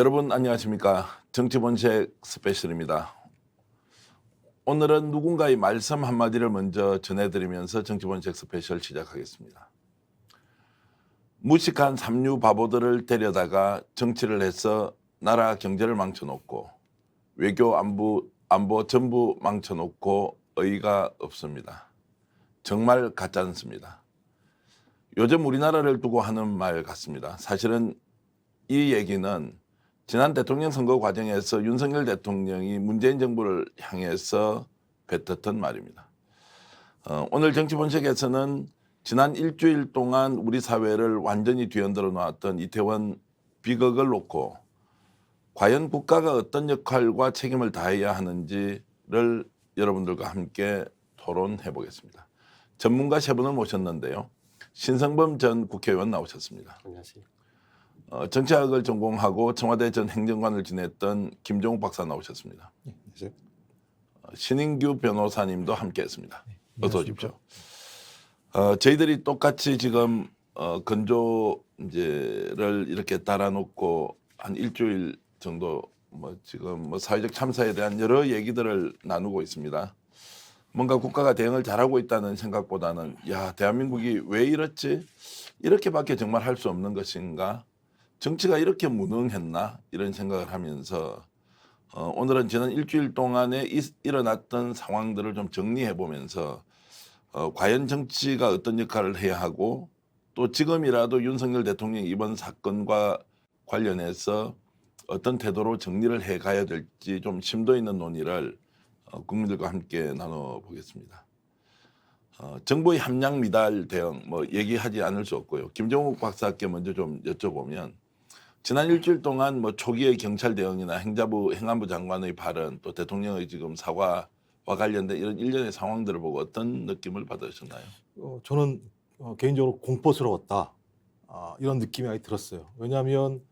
여러분 안녕하십니까. 정치본색 스페셜입니다. 오늘은 누군가의 말씀 한마디를 먼저 전해드리면서 정치본색 스페셜 시작하겠습니다. 무식한 삼류 바보들을 데려다가 정치를 해서 나라 경제를 망쳐놓고 외교 안보 전부 망쳐놓고 의의가 없습니다. 정말 가짜않습니다. 요즘 우리나라를 두고 하는 말 같습니다. 사실은 이 얘기는 지난 대통령 선거 과정에서 윤석열 대통령이 문재인 정부를 향해서 뱉었던 말입니다. 오늘 정치본색에서는 지난 일주일 동안 우리 사회를 완전히 뒤흔들어 놓았던 이태원 비극을 놓고 과연 국가가 어떤 역할과 책임을 다해야 하는지를 여러분들과 함께 토론해 보겠습니다. 전문가 세 분을 모셨는데요. 신성범 전 국회의원 나오셨습니다. 안녕하세요. 정치학을 전공하고 청와대 전 행정관을 지냈던 김종욱 박사 나오셨습니다. 네, 안녕하세요. 신인규 변호사님도 함께했습니다. 어서 오십시오. 저희들이 똑같이 지금 건조를 이렇게 달아놓고 한 일주일 정도 지금 사회적 참사에 대한 여러 얘기들을 나누고 있습니다. 뭔가 국가가 대응을 잘하고 있다는 생각보다는 야, 대한민국이 왜 이렇지? 이렇게밖에 정말 할 수 없는 것인가? 정치가 이렇게 무능했나? 이런 생각을 하면서 오늘은 지난 일주일 동안에 일어났던 상황들을 좀 정리해 보면서 과연 정치가 어떤 역할을 해야 하고 또 지금이라도 윤석열 대통령 이번 사건과 관련해서 어떤 태도로 정리를 해 가야 될지 좀 심도 있는 논의를 국민들과 함께 나눠보겠습니다. 정부의 함량 미달 대응 얘기하지 않을 수 없고요. 김종욱 박사께 먼저 좀 여쭤보면 지난 일주일 동안 초기의 경찰 대응이나 행안부 장관의 발언 또 대통령의 지금 사과와 관련된 이런 일련의 상황들을 보고 어떤 느낌을 받으셨나요? 저는 개인적으로 공포스러웠다. 이런 느낌이 많이 들었어요. 왜냐하면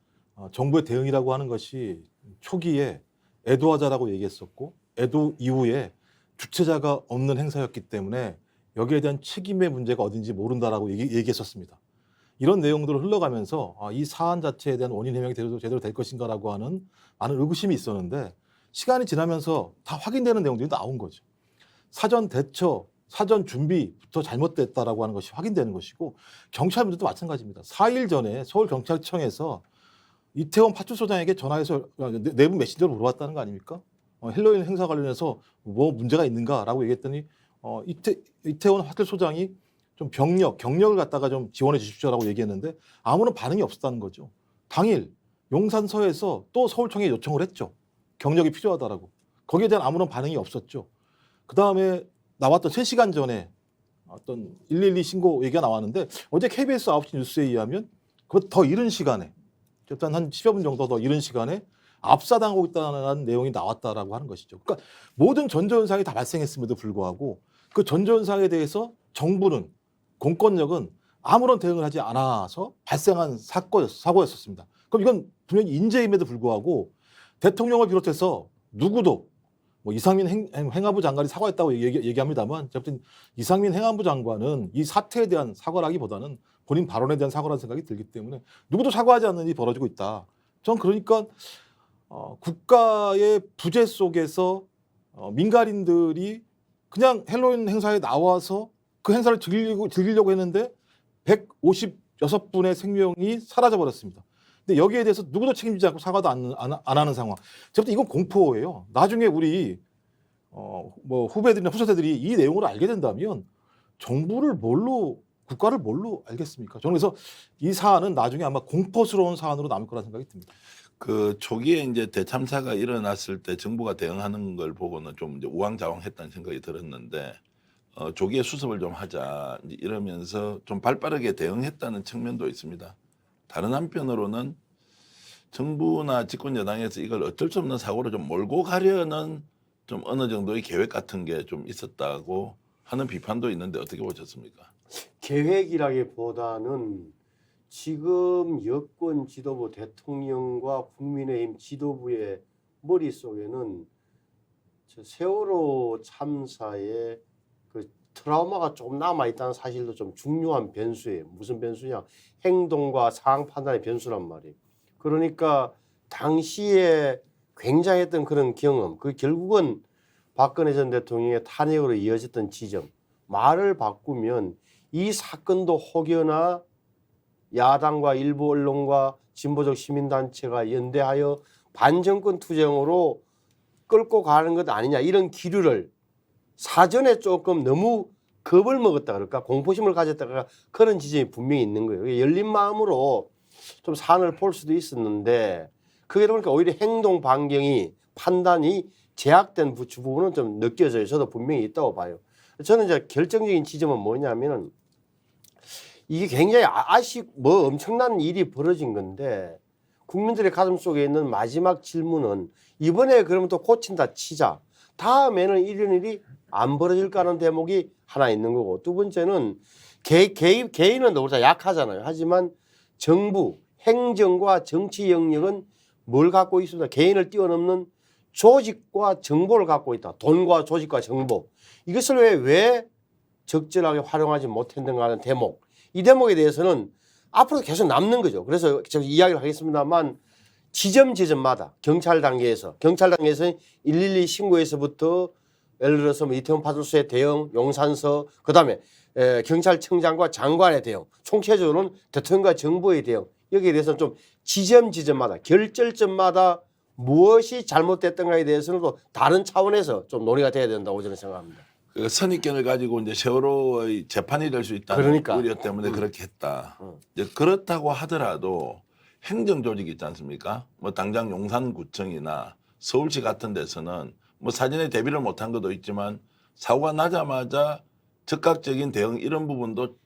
정부의 대응이라고 하는 것이 초기에 애도하자라고 얘기했었고 애도 이후에 주체자가 없는 행사였기 때문에 여기에 대한 책임의 문제가 어딘지 모른다라고 얘기했었습니다. 이런 내용들을 흘러가면서 이 사안 자체에 대한 원인 해명이 제대로 될 것인가라고 하는 많은 의구심이 있었는데 시간이 지나면서 다 확인되는 내용들이 나온 거죠. 사전 대처, 사전 준비부터 잘못됐다라고 하는 것이 확인되는 것이고 경찰 문제도 마찬가지입니다. 4일 전에 서울경찰청에서 이태원 파출소장에게 전화해서 내부 메신저로 물어봤다는 거 아닙니까? 헬로윈 행사 관련해서 뭐 문제가 있는가라고 얘기했더니 이태원 파출소장이 좀 경력을 갖다가 좀 지원해 주십시오라고 얘기했는데 아무런 반응이 없었다는 거죠. 당일 용산서에서 또 서울청에 요청을 했죠. 경력이 필요하다라고. 거기에 대한 아무런 반응이 없었죠. 그다음에 나왔던 3시간 전에 어떤 112 신고 얘기가 나왔는데 어제 KBS 9시 뉴스에 의하면 그 더 이른 시간에 일단 한 10여 분 정도 더 이른 시간에 압사당하고 있다는 내용이 나왔다라고 하는 것이죠. 그러니까 모든 전조현상이 다 발생했음에도 불구하고 그 전조현상에 대해서 정부는 공권력은 아무런 대응을 하지 않아서 발생한 사고였었습니다. 그럼 이건 분명히 인재임에도 불구하고 대통령을 비롯해서 누구도 이상민 행안부 장관이 사과했다고 얘기합니다만 어쨌든 이상민 행안부 장관은 이 사태에 대한 사과라기보다는 본인 발언에 대한 사과라는 생각이 들기 때문에 누구도 사과하지 않는 일이 벌어지고 있다. 전 그러니까 국가의 부재 속에서 민간인들이 그냥 헬로윈 행사에 나와서 그 행사를 즐기려고 했는데 156분의 생명이 사라져버렸습니다. 근데 여기에 대해서 누구도 책임지지 않고 사과도 안 하는 상황. 저부터 이건 공포예요. 나중에 우리 후배들이나 후세들이 이 내용을 알게 된다면 국가를 뭘로 알겠습니까? 저는 그래서 이 사안은 나중에 아마 공포스러운 사안으로 남을 거라 생각이 듭니다. 그 초기에 이제 대참사가 일어났을 때 정부가 대응하는 걸 보고는 좀 이제 우왕좌왕했다는 생각이 들었는데 조기에 수습을 좀 하자 이러면서 좀 발빠르게 대응했다는 측면도 있습니다. 다른 한편으로는 정부나 집권 여당에서 이걸 어쩔 수 없는 사고로 좀 몰고 가려는 좀 어느 정도의 계획 같은 게 좀 있었다고 하는 비판도 있는데 어떻게 보셨습니까? 계획이라기보다는 지금 여권 지도부 대통령과 국민의힘 지도부의 머릿속에는 세월호 참사의 그 트라우마가 조금 남아있다는 사실도 좀 중요한 변수예요. 무슨 변수냐? 행동과 상황 판단의 변수란 말이에요. 그러니까 당시에 굉장했던 그런 경험, 그 결국은 박근혜 전 대통령의 탄핵으로 이어졌던 지점, 말을 바꾸면 이 사건도 혹여나 야당과 일부 언론과 진보적 시민단체가 연대하여 반정권 투쟁으로 끌고 가는 것 아니냐, 이런 기류를 사전에 조금 너무 겁을 먹었다 그럴까, 공포심을 가졌다가 그런 지점이 분명히 있는 거예요. 열린 마음으로 좀 사안을 볼 수도 있었는데 그러다 보니까 오히려 행동 반경이, 판단이 제약된 부분은 좀 느껴져요. 저도 분명히 있다고 봐요. 저는 이제 결정적인 지점은 뭐냐면은 이게 굉장히 뭐 엄청난 일이 벌어진 건데 국민들의 가슴 속에 있는 마지막 질문은 이번에 그러면 또 고친다 치자, 다음에는 이런 일이 안 벌어질까 하는 대목이 하나 있는 거고, 두 번째는 개인은 너무나 약하잖아요. 하지만 정부, 행정과 정치 영역은 뭘 갖고 있습니다. 개인을 뛰어넘는 조직과 정보를 갖고 있다. 돈과 조직과 정보. 이것을 왜 적절하게 활용하지 못했는가 하는 대목. 이 대목에 대해서는 앞으로 계속 남는 거죠. 그래서 제가 이야기를 하겠습니다만 지점마다 경찰 단계에서 112 신고에서부터 예를 들어서 뭐 이태원 파출소의 대응, 용산서, 그다음에 경찰청장과 장관의 대응, 총체적으로는 대통령과 정부의 대응, 여기에 대해서는 좀 지점마다 결절점마다 무엇이 잘못됐던가에 대해서는 또 다른 차원에서 좀 논의가 돼야 된다고 저는 생각합니다. 그 선입견을 가지고 이제 세월호의 재판이 될 수 있다는 그러니까. 우려 때문에 그렇게 했다. 이제 그렇다고 하더라도 행정 조직이 있지 않습니까? 뭐 당장 용산구청이나 서울시 같은 데서는 뭐 사전에 대비를 못한 것도 있지만 사고가 나자마자 즉각적인 대응 이런 부분도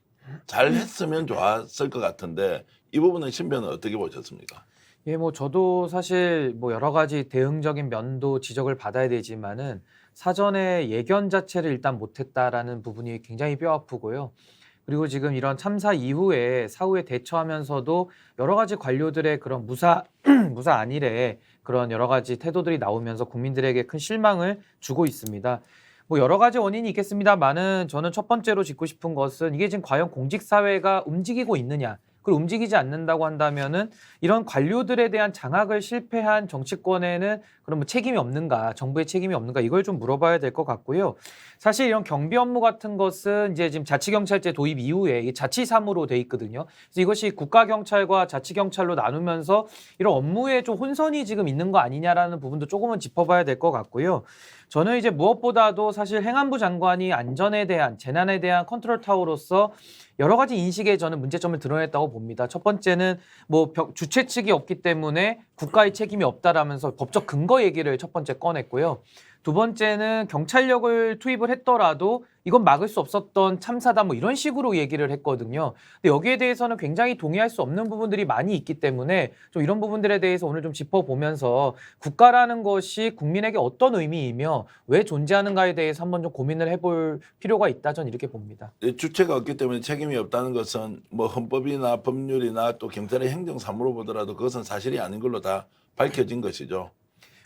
잘 했으면 좋았을 것 같은데 이 부분은 신변은 어떻게 보셨습니까? 예, 뭐 저도 사실 뭐 여러 가지 대응적인 면도 지적을 받아야 되지만은 사전에 예견 자체를 일단 못했다라는 부분이 굉장히 뼈아프고요. 그리고 지금 이런 참사 이후에 사후에 대처하면서도 여러 가지 관료들의 그런 무사 안일의 그런 여러 가지 태도들이 나오면서 국민들에게 큰 실망을 주고 있습니다. 뭐 여러 가지 원인이 있겠습니다만은 저는 첫 번째로 짚고 싶은 것은 이게 지금 과연 공직사회가 움직이고 있느냐. 그걸 움직이지 않는다고 한다면은 이런 관료들에 대한 장악을 실패한 정치권에는 그럼 뭐 책임이 없는가, 정부의 책임이 없는가, 이걸 좀 물어봐야 될 것 같고요. 사실 이런 경비 업무 같은 것은 이제 지금 자치경찰제 도입 이후에 이게 자치사무로 돼 있거든요. 그래서 이것이 국가경찰과 자치경찰로 나누면서 이런 업무에 좀 혼선이 지금 있는 거 아니냐라는 부분도 조금은 짚어봐야 될 것 같고요. 저는 이제 무엇보다도 사실 행안부 장관이 안전에 대한, 재난에 대한 컨트롤 타워로서 여러 가지 인식에 저는 문제점을 드러냈다고 봅니다. 첫 번째는 뭐 주최 측이 없기 때문에 국가의 책임이 없다라면서 법적 근거 얘기를 첫 번째 꺼냈고요. 두 번째는 경찰력을 투입을 했더라도 이건 막을 수 없었던 참사다 뭐 이런 식으로 얘기를 했거든요. 근데 여기에 대해서는 굉장히 동의할 수 없는 부분들이 많이 있기 때문에 좀 이런 부분들에 대해서 오늘 좀 짚어보면서 국가라는 것이 국민에게 어떤 의미이며 왜 존재하는가에 대해서 한번 좀 고민을 해볼 필요가 있다, 전 이렇게 봅니다. 주체가 없기 때문에 책임이 없다는 것은 뭐 헌법이나 법률이나 또 경찰의 행정사무로 보더라도 그것은 사실이 아닌 걸로 다 밝혀진 것이죠.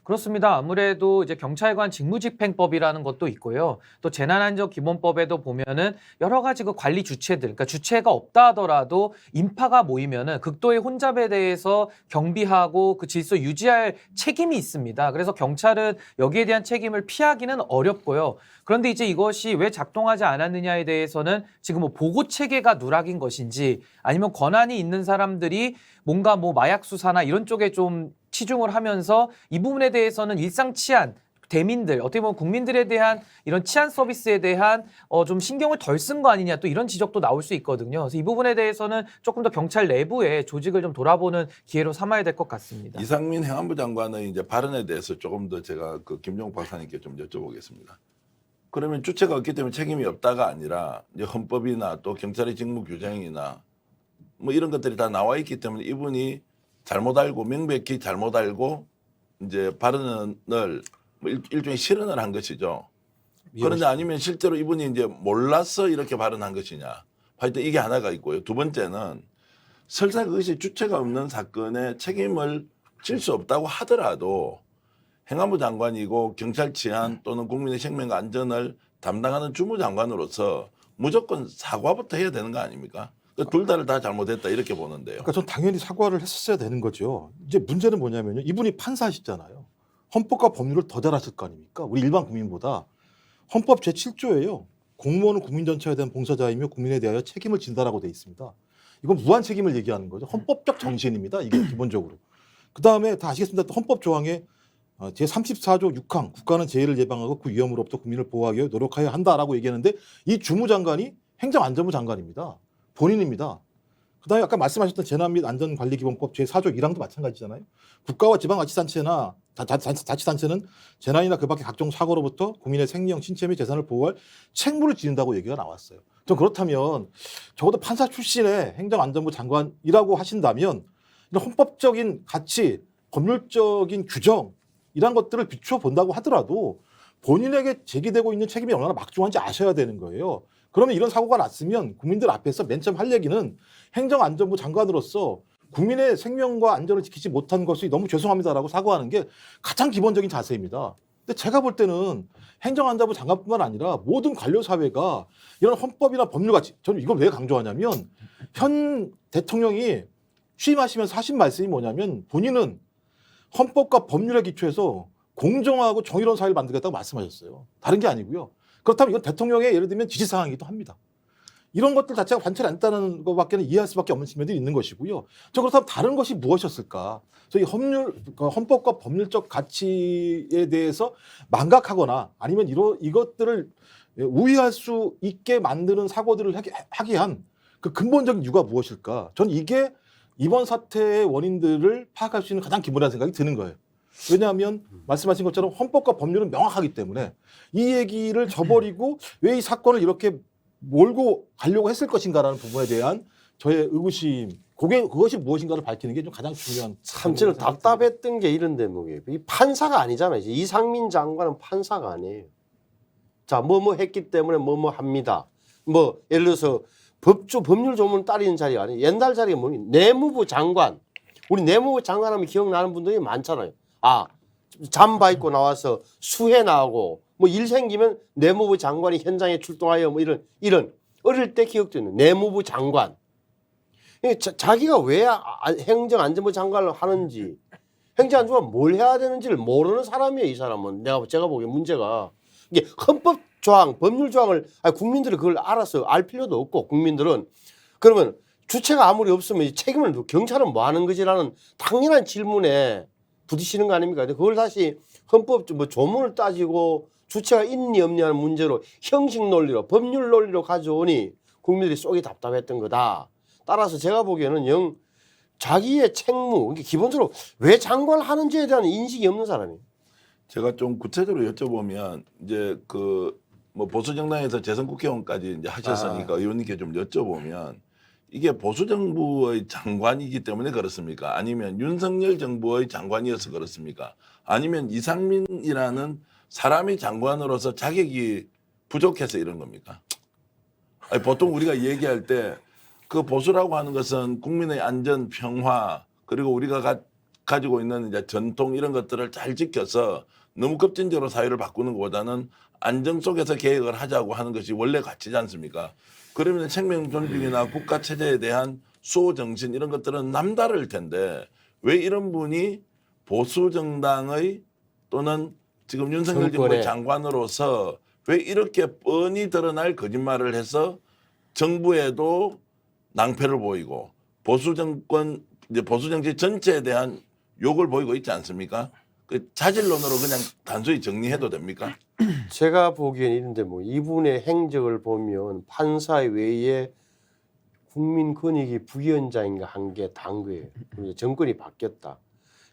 그렇습니다. 아무래도 이제 경찰관 직무집행법이라는 것도 있고요. 또 재난안전기본법에도 보면은 여러 가지 그 관리 주체들, 그러니까 주체가 없다 하더라도 인파가 모이면은 극도의 혼잡에 대해서 경비하고 그 질서 유지할 책임이 있습니다. 그래서 경찰은 여기에 대한 책임을 피하기는 어렵고요. 그런데 이제 이것이 왜 작동하지 않았느냐에 대해서는 지금 뭐 보고 체계가 누락인 것인지 아니면 권한이 있는 사람들이 뭔가 뭐 마약 수사나 이런 쪽에 좀 치중을 하면서 이 부분에 대해서는 일상 치안, 대민들, 어떻게 보면 국민들에 대한 이런 치안 서비스에 대한 좀 신경을 덜 쓴 거 아니냐, 또 이런 지적도 나올 수 있거든요. 그래서 이 부분에 대해서는 조금 더 경찰 내부의 조직을 좀 돌아보는 기회로 삼아야 될 것 같습니다. 이상민 행안부 장관의 이제 발언에 대해서 조금 더 제가 그 김종욱 박사님께 좀 여쭤보겠습니다. 그러면 주체가 없기 때문에 책임이 없다가 아니라 이제 헌법이나 또 경찰의 직무 규정이나 뭐 이런 것들이 다 나와 있기 때문에 이분이 잘못 알고 명백히 잘못 알고 이제 발언을 뭐 일종의 실언을 한 것이죠. 그런데 아니면 실제로 이분이 이제 몰라서 이렇게 발언한 것이냐. 하여튼 이게 하나가 있고요. 두 번째는 설사 그것이 주체가 없는 사건에 책임을 질 수 없다고 하더라도 행안부 장관이고 경찰 치안 또는 국민의 생명과 안전을 담당하는 주무장관으로서 무조건 사과부터 해야 되는 거 아닙니까? 둘 다를 다 잘못했다 이렇게 보는데요. 그러니까 전 당연히 사과를 했었어야 되는 거죠. 이제 문제는 뭐냐면요. 이분이 판사시잖아요. 헌법과 법률을 더 잘 아실 거 아닙니까? 우리 일반 국민보다. 헌법 제7조예요. 공무원은 국민 전체에 대한 봉사자이며 국민에 대하여 책임을 진다라고 돼 있습니다. 이건 무한 책임을 얘기하는 거죠. 헌법적 정신입니다. 이게 기본적으로. 그다음에 다 아시겠습니다. 또 헌법 조항에 제34조 6항 국가는 재해를 예방하고 그 위험으로부터 국민을 보호하기 위해 노력하여야 한다라고 얘기하는데 이 주무장관이 행정안전부 장관입니다. 본인입니다. 그다음에 아까 말씀하셨던 재난 및 안전관리기본법 제4조 1항도 마찬가지잖아요. 국가와 지방자치단체나 자치단체는 재난이나 그 밖의 각종 사고로부터 국민의 생명, 신체 및 재산을 보호할 책무를 지닌다고 얘기가 나왔어요. 전 그렇다면 적어도 판사 출신의 행정안전부 장관이라고 하신다면 이런 헌법적인 가치, 법률적인 규정 이런 것들을 비추어 본다고 하더라도 본인에게 제기되고 있는 책임이 얼마나 막중한지 아셔야 되는 거예요. 그러면 이런 사고가 났으면 국민들 앞에서 맨 처음 할 얘기는 행정안전부 장관으로서 국민의 생명과 안전을 지키지 못한 것이 너무 죄송합니다라고 사과하는 게 가장 기본적인 자세입니다. 근데 제가 볼 때는 행정안전부 장관뿐만 아니라 모든 관료사회가 이런 헌법이나 법률같이 저는 이걸 왜 강조하냐면 현 대통령이 취임하시면서 하신 말씀이 뭐냐면 본인은 헌법과 법률에 기초해서 공정하고 정의로운 사회를 만들겠다고 말씀하셨어요. 다른 게 아니고요. 그렇다면 이건 대통령의 예를 들면 지시사항이기도 합니다. 이런 것들 자체가 관철이 안 됐다는 것밖에는 이해할 수밖에 없는 측면들이 있는 것이고요. 저 그렇다면 다른 것이 무엇이었을까? 저희 헌법과 법률적 가치에 대해서 망각하거나 아니면 이것들을 우회할 수 있게 만드는 사고들을 하게 한 그 근본적인 이유가 무엇일까? 전 이게 이번 사태의 원인들을 파악할 수 있는 가장 기본이라는 생각이 드는 거예요. 왜냐하면 말씀하신 것처럼 헌법과 법률은 명확하기 때문에 이 얘기를 저버리고 왜 이 사건을 이렇게 몰고 가려고 했을 것인가라는 부분에 대한 저의 의구심, 그것이 무엇인가를 밝히는 게 좀 가장 중요한. 참 저는 답답했던 게 이런 대목이에요. 이 판사가 아니잖아요. 이제 이상민 장관은 판사가 아니에요. 자, 뭐뭐 했기 때문에 뭐뭐 합니다. 뭐 예를 들어서 법률 조문 따르는 자리가 아니에요. 옛날 자리가 뭐니? 내무부 장관. 우리 내무부 장관 하면 기억나는 분들이 많잖아요. 아, 잠바 입고 나와서 수해 나오고 뭐 일 생기면 내무부 장관이 현장에 출동하여 뭐 이런 어릴 때 기억도 있는 내무부 장관. 자기가 왜 행정안전부 장관을 하는지 행정안전부가 뭘 해야 되는지를 모르는 사람이에요. 이 사람은 제가 보기에 문제가 이게 헌법 조항, 법률 조항을 국민들이 그걸 알아서 알 필요도 없고 국민들은 그러면 주체가 아무리 없으면 책임을 경찰은 뭐 하는 거지라는 당연한 질문에 부딪히는 거 아닙니까? 그걸 다시 헌법 뭐 조문을 따지고 주체가 있니 없냐는 문제로 형식 논리로 법률 논리로 가져오니 국민들이 속이 답답했던 거다. 따라서 제가 보기에는 자기의 책무, 기본적으로 왜 장관을 하는지에 대한 인식이 없는 사람이에요. 제가 좀 구체적으로 여쭤보면 이제 뭐 보수 정당에서 재선 국회의원까지 이제 하셨으니까 의원님께 좀 여쭤보면 이게 보수 정부의 장관이기 때문에 그렇습니까? 아니면 윤석열 정부의 장관이어서 그렇습니까? 아니면 이상민이라는 사람이 장관으로서 자격이 부족해서 이런 겁니까? 아니, 보통 우리가 얘기할 때 그 보수라고 하는 것은 국민의 안전, 평화 그리고 우리가 가지고 있는 이제 전통 이런 것들을 잘 지켜서 너무 급진적으로 사회를 바꾸는 것보다는 안정 속에서 계획을 하자고 하는 것이 원래 가치지 않습니까? 그러면 생명 존중이나 국가 체제에 대한 수호 정신 이런 것들은 남다를 텐데 왜 이런 분이 보수 정당의 또는 지금 윤석열 정부의 장관으로서 왜 이렇게 뻔히 드러날 거짓말을 해서 정부에도 낭패를 보이고 보수 정권 이제 보수 정치 전체에 대한 욕을 보이고 있지 않습니까? 그 자질론으로 그냥 단순히 정리해도 됩니까? 제가 보기엔 이런데 뭐 이분의 행적을 보면 판사 외에 국민 권익위 부위원장인가 한 게 단 거예요. 정권이 바뀌었다.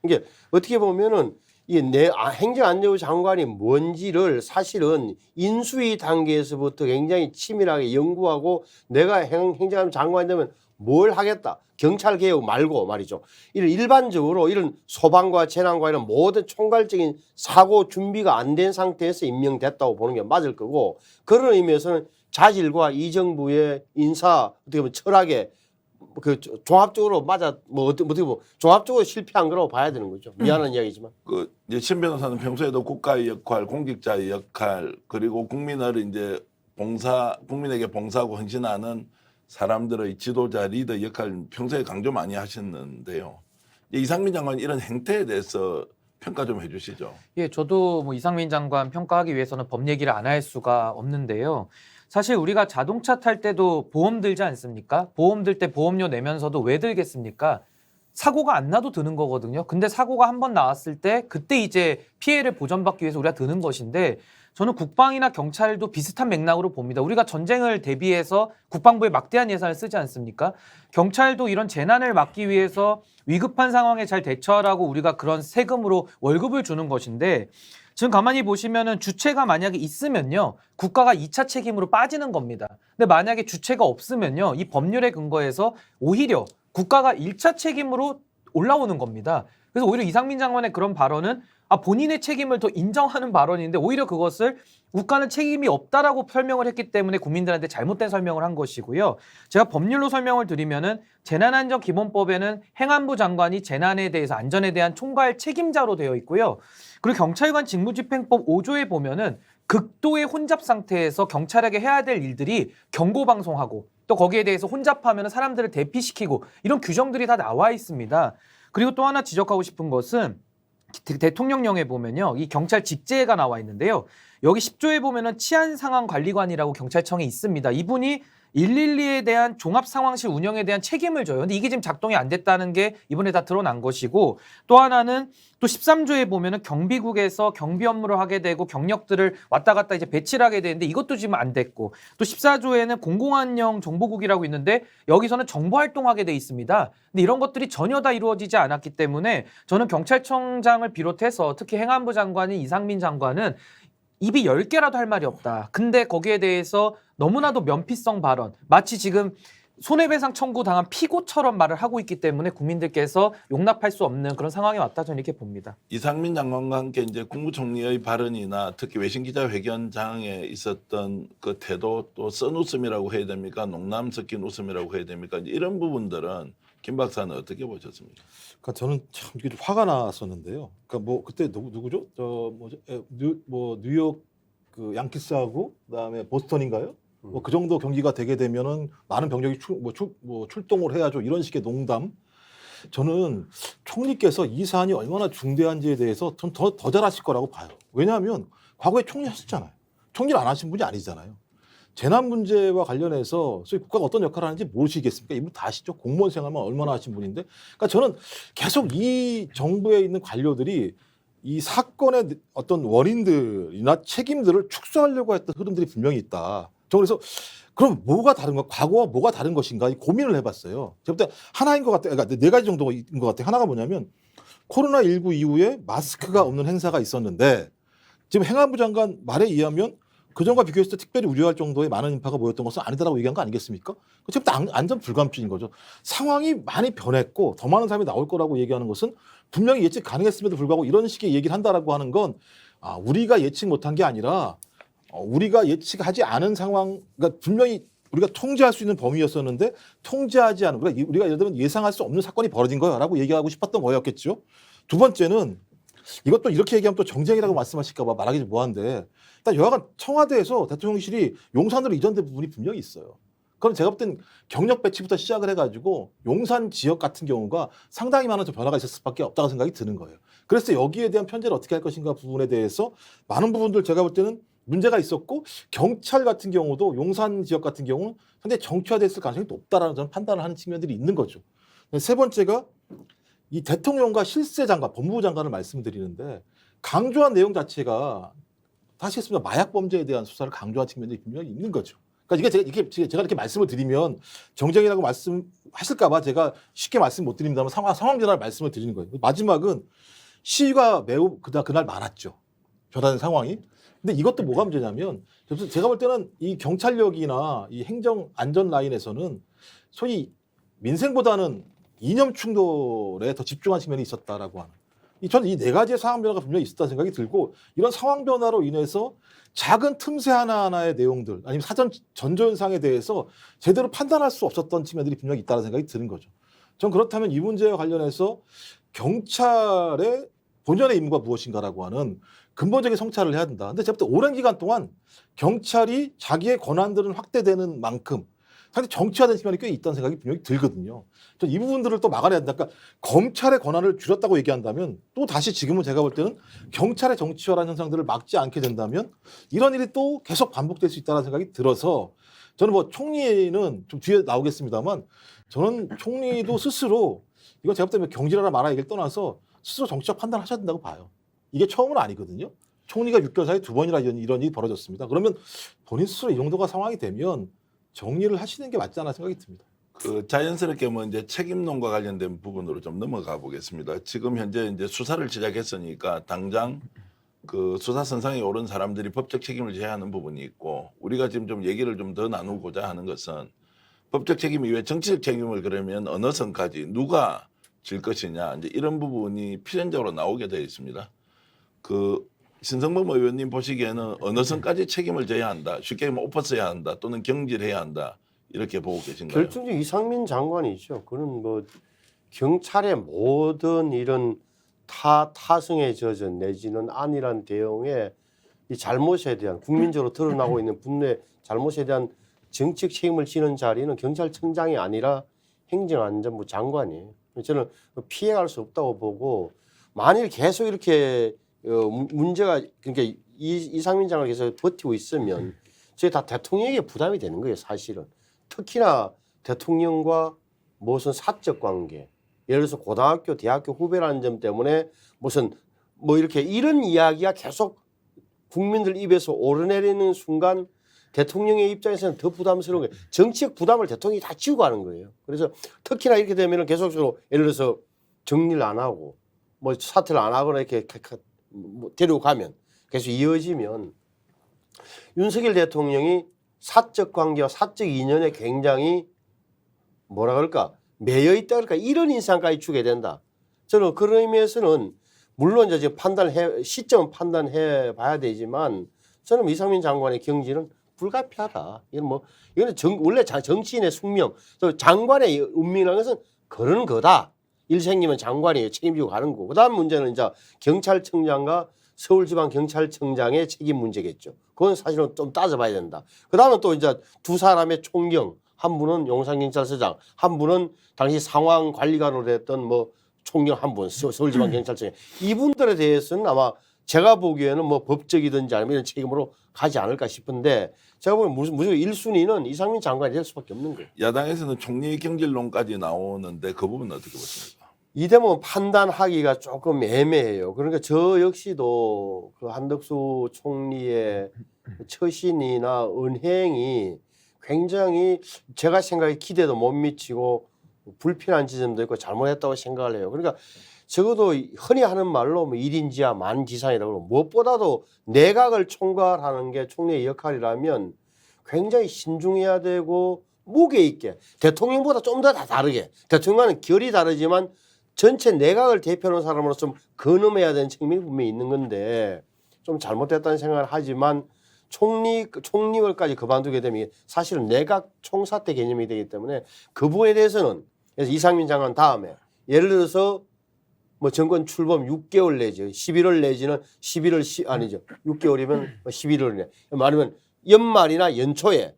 이게 어떻게 보면은 이게 행정안전부 장관이 뭔지를 사실은 인수위 단계에서부터 굉장히 치밀하게 연구하고 내가 행정안전부 장관이 되면 뭘 하겠다. 경찰 개혁 말고 말이죠. 일반적으로 이런 소방과 재난과 이런 모든 총괄적인 사고 준비가 안 된 상태에서 임명됐다고 보는 게 맞을 거고 그런 의미에서는 자질과 이 정부의 인사 어떻게 보면 철학에 그 종합적으로 어떻게 보면 종합적으로 실패한 거라고 봐야 되는 거죠. 미안한 이야기지만. 이제 신 변호사는 평소에도 국가의 역할, 공직자의 역할 그리고 국민을 이제 국민에게 봉사하고 헌신하는 사람들의 지도자 리더 역할 평소에 강조 많이 하셨는데요. 이상민 장관 이런 행태에 대해서 평가 좀 해주시죠. 예, 저도 뭐 이상민 장관 평가하기 위해서는 법 얘기를 안 할 수가 없는데요. 사실 우리가 자동차 탈 때도 보험 들지 않습니까? 보험 들 때 보험료 내면서도 왜 들겠습니까? 사고가 안 나도 드는 거거든요. 근데 사고가 한 번 나왔을 때 그때 이제 피해를 보전받기 위해서 우리가 드는 것인데 저는 국방이나 경찰도 비슷한 맥락으로 봅니다. 우리가 전쟁을 대비해서 국방부에 막대한 예산을 쓰지 않습니까? 경찰도 이런 재난을 막기 위해서 위급한 상황에 잘 대처하라고 우리가 그런 세금으로 월급을 주는 것인데 지금 가만히 보시면은 주체가 만약에 있으면요. 국가가 2차 책임으로 빠지는 겁니다. 근데 만약에 주체가 없으면요. 이 법률에 근거해서 오히려 국가가 1차 책임으로 올라오는 겁니다. 그래서 오히려 이상민 장관의 그런 발언은 본인의 책임을 더 인정하는 발언인데 오히려 그것을 국가는 책임이 없다라고 설명을 했기 때문에 국민들한테 잘못된 설명을 한 것이고요. 제가 법률로 설명을 드리면은 재난안전기본법에는 행안부 장관이 재난에 대해서 안전에 대한 총괄 책임자로 되어 있고요. 그리고 경찰관 직무집행법 5조에 보면은 극도의 혼잡 상태에서 경찰에게 해야 될 일들이 경고방송하고 또 거기에 대해서 혼잡하면 사람들을 대피시키고 이런 규정들이 다 나와 있습니다. 그리고 또 하나 지적하고 싶은 것은 대통령령에 보면요. 이 경찰 직제가 나와 있는데요. 여기 10조에 보면은 치안상황관리관이라고 경찰청에 있습니다. 이분이 112에 대한 종합상황실 운영에 대한 책임을 져요. 근데 이게 지금 작동이 안 됐다는 게 이번에 다 드러난 것이고 또 하나는 또 13조에 보면은 경비국에서 경비 업무를 하게 되고 경력들을 왔다 갔다 이제 배치를 하게 되는데 이것도 지금 안 됐고 또 14조에는 공공안녕 정보국이라고 있는데 여기서는 정보 활동하게 돼 있습니다. 근데 이런 것들이 전혀 다 이루어지지 않았기 때문에 저는 경찰청장을 비롯해서 특히 행안부 장관인 이상민 장관은 입이 10개라도 할 말이 없다. 근데 거기에 대해서 너무나도 면피성 발언, 마치 지금 손해배상 청구 당한 피고처럼 말을 하고 있기 때문에 국민들께서 용납할 수 없는 그런 상황에 왔다 저는 이렇게 봅니다. 이상민 장관과 함께 이제 국무총리의 발언이나 특히 외신기자회견장에 있었던 그 태도 또 쓴 웃음이라고 해야 됩니까? 농담 섞인 웃음이라고 해야 됩니까? 이런 부분들은 김 박사는 어떻게 보셨습니까? 그러니까 저는 참 이게 좀 화가 났었는데요. 그러니까 뭐 그때 누구죠? 저 뭐죠? 뉴욕 그 양키스하고 그다음에 보스턴인가요? 뭐 그 정도 경기가 되게 되면은 많은 병력이 출동을 해야죠. 이런 식의 농담. 저는 총리께서 이 사안이 얼마나 중대한지에 대해서 좀 더 잘하실 거라고 봐요. 왜냐하면 과거에 총리 하셨잖아요. 총리를 안 하신 분이 아니잖아요. 재난 문제와 관련해서 소위 국가가 어떤 역할을 하는지 모르시겠습니까? 이분 다 아시죠? 공무원 생활만 얼마나 하신 분인데. 그러니까 저는 계속 이 정부에 있는 관료들이 이 사건의 어떤 원인들이나 책임들을 축소하려고 했던 흐름들이 분명히 있다. 저 그래서 그럼 뭐가 다른 거? 과거와 뭐가 다른 것인가? 이 고민을 해봤어요. 제가 볼 때 하나인 것 같아요. 그러니까 네 가지 정도인 것 같아요. 하나가 뭐냐면 코로나19 이후에 마스크가 없는 행사가 있었는데 지금 행안부 장관 말에 의하면 그전과 비교했을 때 특별히 우려할 정도의 많은 인파가 모였던 것은 아니다라고 얘기한 거 아니겠습니까? 지금 안전 불감증인 거죠. 상황이 많이 변했고 더 많은 사람이 나올 거라고 얘기하는 것은 분명히 예측 가능했음에도 불구하고 이런 식의 얘기를 한다라고 하는 건 우리가 예측 못한 게 아니라 우리가 예측하지 않은 상황, 그러니까 분명히 우리가 통제할 수 있는 범위였었는데 통제하지 않은 우리가 예를 들면 예상할 수 없는 사건이 벌어진 거야라고 얘기하고 싶었던 거였겠죠. 두 번째는 이것도 이렇게 얘기하면 또 정쟁이라고 말씀하실까 봐 말하기 좀 뭐한데 일단 여하간 청와대에서 대통령실이 용산으로 이전된 부분이 분명히 있어요. 그럼 제가 볼 땐 경력 배치부터 시작을 해가지고 용산 지역 같은 경우가 상당히 많은 변화가 있을 수밖에 없다고 생각이 드는 거예요. 그래서 여기에 대한 편제를 어떻게 할 것인가 부분에 대해서 많은 부분들 제가 볼 때는 문제가 있었고 경찰 같은 경우도 용산 지역 같은 경우는 상당히 정치화됐을 가능성이 높다라는 저는 판단을 하는 측면들이 있는 거죠. 세 번째가 이 대통령과 실세 장관, 법무부 장관을 말씀드리는데 강조한 내용 자체가 다시 했습니다. 마약 범죄에 대한 수사를 강조한 측면이 분명히 있는 거죠. 그러니까 제가 이렇게 말씀을 드리면 정쟁이라고 말씀하실까봐 제가 쉽게 말씀 못 드립니다만 상황 전환을 말씀을 드리는 거예요. 마지막은 시위가 매우 그날 많았죠. 변하는 상황이. 근데 이것도 뭐가 문제냐면 제가 볼 때는 이 경찰력이나 이 행정 안전 라인에서는 소위 민생보다는 이념 충돌에 더 집중한 측면이 있었다라고 하는. 저는 이 네 가지의 상황 변화가 분명히 있었다는 생각이 들고 이런 상황 변화로 인해서 작은 틈새 하나하나의 내용들 아니면 사전 전조현상에 대해서 제대로 판단할 수 없었던 측면들이 분명히 있다는 생각이 드는 거죠. 전 그렇다면 이 문제와 관련해서 경찰의 본연의 임무가 무엇인가라고 하는 근본적인 성찰을 해야 된다. 근데 제가 볼 때 오랜 기간 동안 경찰이 자기의 권한들은 확대되는 만큼 상당히 정치화된 측면이 꽤 있다는 생각이 분명히 들거든요. 전 이 부분들을 또 막아내야 된다. 그러니까 검찰의 권한을 줄였다고 얘기한다면 또 다시 지금은 제가 볼 때는 경찰의 정치화라는 현상들을 막지 않게 된다면 이런 일이 또 계속 반복될 수 있다는 생각이 들어서 저는 뭐 총리는 좀 뒤에 나오겠습니다만 저는 총리도 스스로 이건 제가 볼 때는 경질하라 마라 얘기를 떠나서 스스로 정치적 판단을 하셔야 된다고 봐요. 이게 처음은 아니거든요. 총리가 6개월 사이에 2번이나 이런 일이 벌어졌습니다. 그러면 본인 스스로 이 정도가 상황이 되면 정리를 하시는 게 맞지 않나 생각이 듭니다. 그 자연스럽게 뭐 이제 책임론과 관련된 부분으로 좀 넘어가 보겠습니다. 지금 현재 이제 수사를 시작했으니까 당장 그 수사 선상에 오른 사람들이 법적 책임을 져야 하는 부분이 있고 우리가 지금 좀 얘기를 좀 더 나누고자 하는 것은 법적 책임 이외에 정치적 책임을 그러면 어느 선까지 누가 질 것이냐 이제 이런 부분이 필연적으로 나오게 되어 있습니다. 그 신성범 의원님 보시기에는 어느 선까지 책임을 져야 한다. 쉽게 말하면 엎어서야 한다. 또는 경질해야 한다. 이렇게 보고 계신가요? 결정적으로 이상민 장관이죠. 그는 뭐 경찰의 모든 이런 타성에 젖은 내지는 안일한 대응에 이 잘못에 대한 국민적으로 드러나고 있는 분노의 잘못에 대한 정치적 책임을 지는 자리는 경찰청장이 아니라 행정안전부 장관이에요. 저는 피해갈 수 없다고 보고 만일 계속 이렇게 문제가 그러니까 이상민 장관이 계속 버티고 있으면 저희 다 대통령에게 부담이 되는 거예요, 사실은. 특히나 대통령과 무슨 사적 관계, 예를 들어서 고등학교, 대학교 후배라는 점 때문에 무슨 뭐 이렇게 이런 이야기가 계속 국민들 입에서 오르내리는 순간 대통령의 입장에서는 더 부담스러운 거예요. 정치적 부담을 대통령이 다 지우고 가는 거예요. 그래서 특히나 이렇게 되면 계속적으로 예를 들어서 정리를 안 하고 뭐 사퇴를 안 하거나 이렇게 뭐 데리고 가면 계속 이어지면 윤석열 대통령이 사적 관계와 사적 인연에 굉장히 뭐라 그럴까 매여 있다 그럴까 이런 인상까지 주게 된다. 저는 그런 의미에서는 물론 이제 시점 판단해 봐야 되지만 저는 이상민 장관의 경질은 불가피하다. 이건 원래 정치인의 숙명, 또 장관의 운명이라는 것은 그런 거다. 일 생기면 장관이 책임지고 가는 거고. 그다음 문제는 이제 경찰청장과 서울지방경찰청장의 책임 문제겠죠. 그건 사실은 좀 따져봐야 된다. 그다음은 또 이제 두 사람의 총경, 한 분은 용산경찰서장, 한 분은 당시 상황관리관으로 했던 뭐 총경 한 분, 서울지방경찰청장. 이분들에 대해서는 아마 제가 보기에는 뭐 법적이든지 아니면 이런 책임으로 가지 않을까 싶은데 제가 보기엔 무슨 1순위는 이상민 장관이 될 수밖에 없는 거예요. 야당에서는 총리 경질론까지 나오는데 그 부분은 어떻게 보십니까? 이 대목은 판단하기가 조금 애매해요. 그러니까 저 역시도 그 한덕수 총리의 처신이나 은행이 굉장히 제가 생각에 기대도 못 미치고 불필요한 지점도 있고 잘못했다고 생각을 해요. 그러니까 적어도 흔히 하는 말로 뭐 1인지하 만지상이라고 그러고 무엇보다도 내각을 총괄하는 게 총리의 역할이라면 굉장히 신중해야 되고 무게 있게 대통령보다 좀 더 다르게 대통령과는 결이 다르지만 전체 내각을 대표하는 사람으로서 좀 근엄해야 되는 측면이 분명히 있는 건데 좀 잘못됐다는 생각을 하지만 총리월까지 그만두게 되면 사실은 내각 총사퇴 개념이 되기 때문에 그 부분에 대해서는 그래서 이상민 장관 다음에 예를 들어서 뭐 정권 출범 6개월 내지 11월 내지는 11월 아니죠. 6개월이면 11월이네. 말하면 연말이나 연초에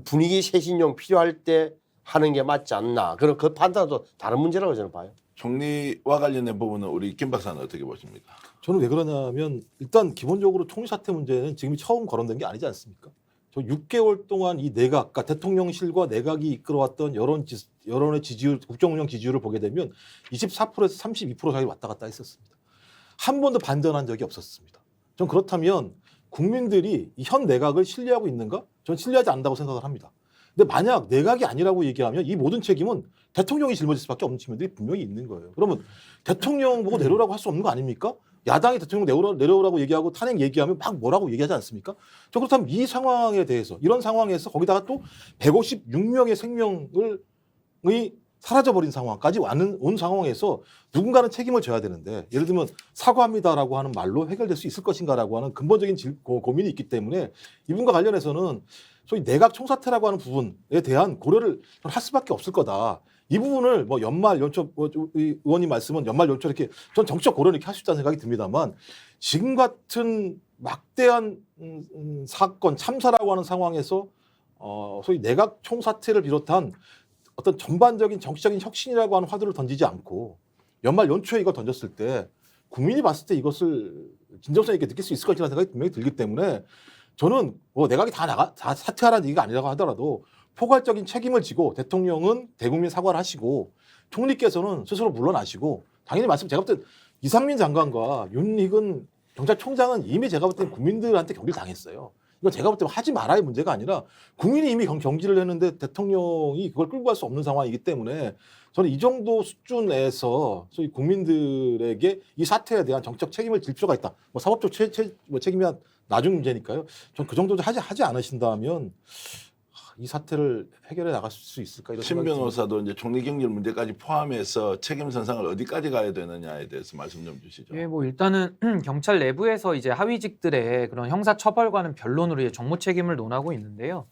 분위기 쇄신용 필요할 때 하는 게 맞지 않나. 그런 그 판단도 다른 문제라고 저는 봐요. 총리와 관련된 부분은 우리 김 박사는 어떻게 보십니까? 저는 왜 그러냐면 일단 기본적으로 총리 사퇴 문제는 지금이 처음 거론된 게 아니지 않습니까? 저 6개월 동안 이 내각, 그러니까 대통령실과 내각이 이끌어왔던 여론의 지지율, 국정운영 지지율을 보게 되면 24%에서 32% 사이 왔다 갔다 했었습니다. 한 번도 반전한 적이 없었습니다. 전 그렇다면 국민들이 이 현 내각을 신뢰하고 있는가? 전 신뢰하지 않는다고 생각을 합니다. 근데 만약 내각이 아니라고 얘기하면 이 모든 책임은 대통령이 짊어질 수밖에 없는 측면들이 분명히 있는 거예요. 그러면 대통령 보고 내려오라고 할 수 없는 거 아닙니까? 야당이 대통령 내려오라고 얘기하고 탄핵 얘기하면 막 뭐라고 얘기하지 않습니까? 저 그렇다면 이 상황에 대해서 이런 상황에서 거기다가 또 156명의 생명이 사라져버린 상황까지 온 상황에서 누군가는 책임을 져야 되는데 예를 들면 사과합니다라고 하는 말로 해결될 수 있을 것인가라고 하는 근본적인 고민이 있기 때문에 이분과 관련해서는 소위 내각 총사퇴라고 하는 부분에 대한 고려를 할 수밖에 없을 거다. 이 부분을 뭐 연말 연초 의원님 말씀은 연말 연초 이렇게 전 정치적 고려를 이렇게 할 수 있다는 생각이 듭니다만 지금 같은 막대한 사건 참사라고 하는 상황에서 소위 내각 총사퇴를 비롯한 어떤 전반적인 정치적인 혁신이라고 하는 화두를 던지지 않고 연말 연초에 이걸 던졌을 때 국민이 봤을 때 이것을 진정성 있게 느낄 수 있을 것이라는 생각이 분명히 들기 때문에 저는 뭐 내각이 다 사퇴하라는 얘기가 아니라고 하더라도 포괄적인 책임을 지고 대통령은 대국민 사과를 하시고 총리께서는 스스로 물러나시고 당연히 제가 볼 때 이상민 장관과 윤익은 경찰총장은 이미 제가 볼 때 국민들한테 경기를 당했어요. 이건 제가 볼 때 하지 말아야 문제가 아니라 국민이 이미 경질을 했는데 대통령이 그걸 끌고 갈 수 없는 상황이기 때문에 저는 이 정도 수준에서 소위 국민들에게 이 사태에 대한 정책 책임을 질 필요가 있다. 뭐 사법적 책임이 나중 문제니까요. 전 그 정도 하지 않으신다면 이 사태를 해결해 나갈 수 있을까 이런 신 생각이 듭니다. 변호사도 이제 총리 경질 문제까지 포함해서 책임 선상을 어디까지 가야 되느냐에 대해서 말씀 좀 주시죠. 예, 뭐 일단은 경찰 내부에서 이제 하위직들의 그런 형사 처벌과는 변론으로 이제 정무 책임을 논하고 있는데요.